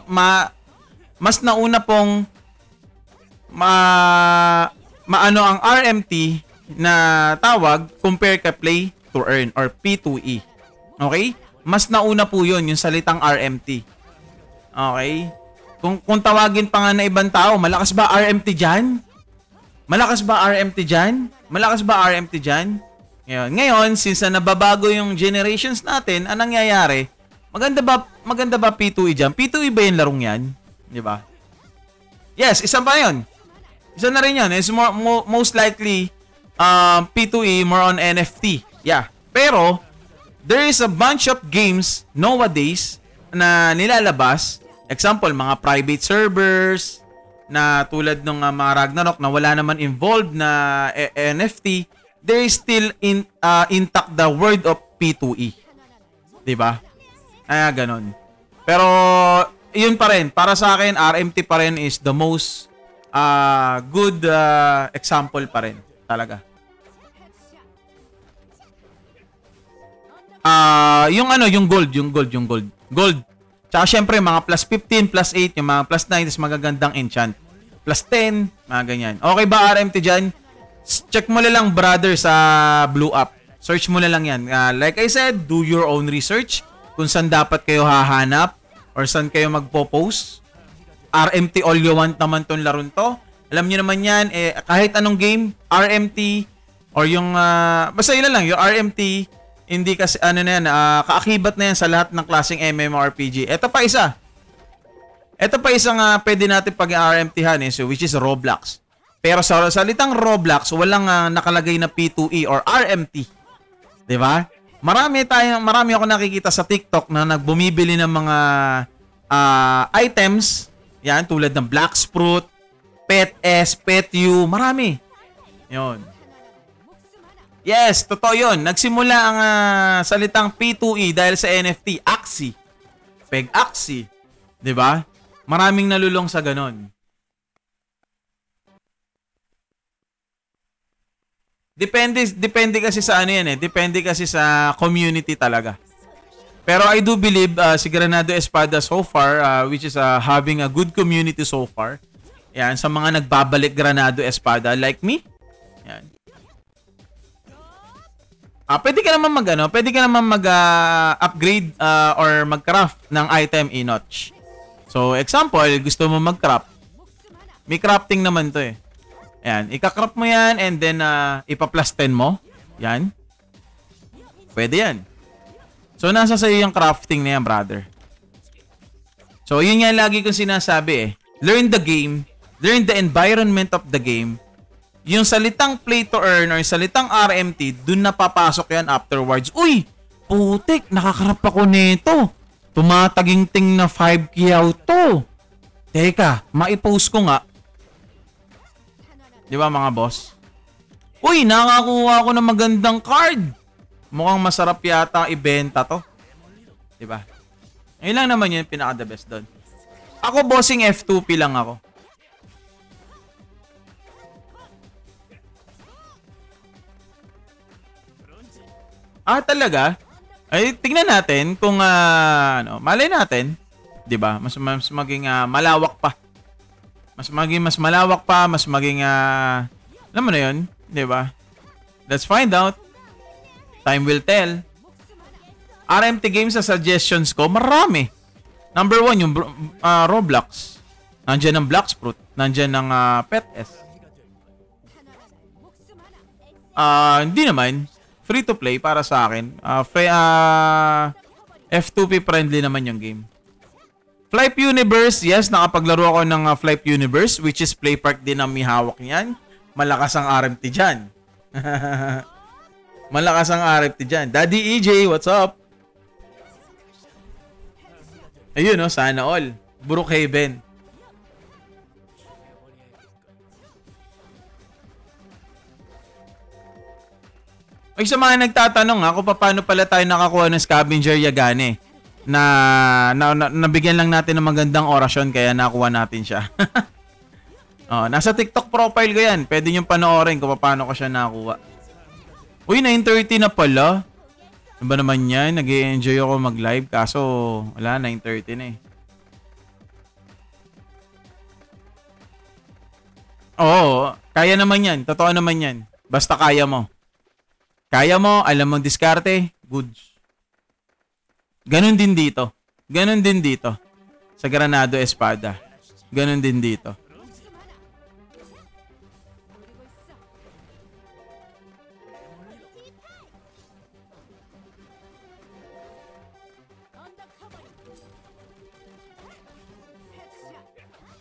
maano ang RMT na tawag compare ka play to earn or P2E. Okay? Mas nauna po yun, yung salitang RMT. Okay? Kung tawagin pa nga na ibang tao, malakas ba RMT dyan? Malakas ba RMT dyan? Malakas ba RMT dyan? Ngayon, since na nababago yung generations natin, anong nangyayari? Maganda ba P2E dyan? P2E ba yung larong yan? Di ba? Yes, isa pa yun. Isa na rin yun. It's most likely P2E more on NFT. Yeah. Pero, there is a bunch of games nowadays na nilalabas. Example, mga private servers na tulad ng mga Ragnarok na wala naman involved na NFT. There is still intact the word of P2E. Diba? Ganon. Pero, yun pa rin. Para sa akin, RMT pa rin is the most good example pa rin. Talaga. Yung gold. Gold. Tsaka syempre, mga plus 15, plus 8, yung mga plus 9 is magagandang enchant. Plus 10, mga ganyan. Okay ba RMT dyan? Check mo na lang, brother, sa Blue Up. Search mo na lang yan. Like I said, do your own research kung saan dapat kayo hahanap or saan kayo magpo-post. RMT all you want naman tong laron to. Alam niyo naman yan, kahit anong game, RMT or yung, basta yun lang, yung RMT, hindi kasi, kaakibat na yan sa lahat ng klaseng MMORPG. Ito pa isa. Ito pa isang pwede natin pag-RMT-han which is Roblox. Pero sa salitang Roblox, walang nakalagay na P2E or RMT. 'Di ba? Marami ako nakikita sa TikTok na nagbumibili ng mga items, yan tulad ng Black Sprout, Pet S, Pet U, marami. 'Yon. Yes, totoo 'yon. Nagsimula ang salitang P2E dahil sa NFT, Axie. Peg Axie, 'di ba? Maraming nalulong sa ganon. Depende kasi sa ano yan Depende kasi sa community talaga. Pero I do believe si Granado Espada so far, which is having a good community so far. Yan, sa mga nagbabalik Granado Espada like me. Yan. Pwede ka naman mag-upgrade or mag-craft ng item in-notch. So, example, gusto mo mag-craft. May crafting naman to Ayan, ika-crop mo yan and then ipa-plus 10 mo. Yan. Pwede yan. So, nasa sa'yo yung crafting na yan, brother. So, yun nga lagi kong sinasabi Learn the game. Learn the environment of the game. Yung salitang play to earn or yung salitang RMT, dun na papasok yan afterwards. Uy! Putik! Nakakarap ako nito. Tumataging-ting na 5 kiyaw to. Teka, maipost ko nga. Di ba mga boss? Uy, nakakuha ako ng magandang card. Mukhang masarap yata ibenta to. Di ba? Ngayon lang naman yun, pinaka-the best doon. Ako, bossing F2P lang ako. Talaga? Ay, tingnan natin kung, malay natin. Di ba? Mas maging malawak pa. Mas malawak pa, mas maging alam mo na 'yon, 'di ba? Let's find out. Time will tell. RMT games sa suggestions ko, marami. Number 1 yung Roblox. Nandiyan ang Black Sprout, nandiyan ang Pet S. Hindi naman free to play para sa akin. F2P friendly naman yung game. Flight Universe, yes, nakapaglaro ako ng Flight Universe, which is Play Park din ang may hawak niyan. Malakas ang RMT dyan. Malakas ang RMT dyan. Daddy EJ, what's up? Ayun, sana all. Brookhaven. Ay, sa mga nagtatanong kung paano pala tayo nakakuha ng Scavenger Yagane. Nabigyan lang natin ng magandang orasyon kaya nakuha natin siya. Nasa TikTok profile ko yan. Pwede nyo panoorin kung paano ko siya nakuha. Uy, 9:30 na pala. Ano ba naman yan? Nag-i-enjoy ako mag-live kaso wala, 9:30 na eh. Oo, kaya naman yan. Totoo naman yan. Basta kaya mo. Kaya mo, alam mo diskarte, goods. Ganon din dito. Ganon din dito. Sa Granado Espada. Ganon din dito.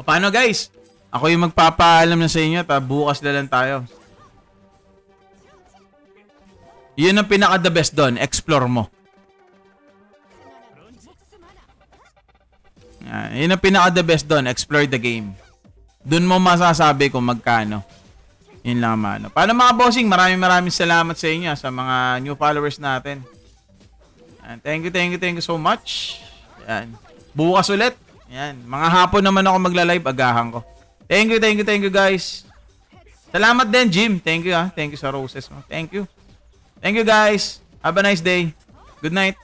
O, paano guys? Ako yung magpapaalam na sa inyo at bukas na lang tayo. Yun ang pinaka the best doon. Explore mo. Yun ang pinaka the best doon. Explore the game. Doon mo masasabi kung magkano. Yun lang mano. Paano mga bossing? Maraming salamat sa inyo sa mga new followers natin. Thank you so much. Yan. Bukas ulit. Yan. Mga hapon naman ako magla-live. Agahan ko. Thank you guys. Salamat din Jim. Thank you ha. Thank you sa roses mo. Thank you. Thank you guys. Have a nice day. Good night.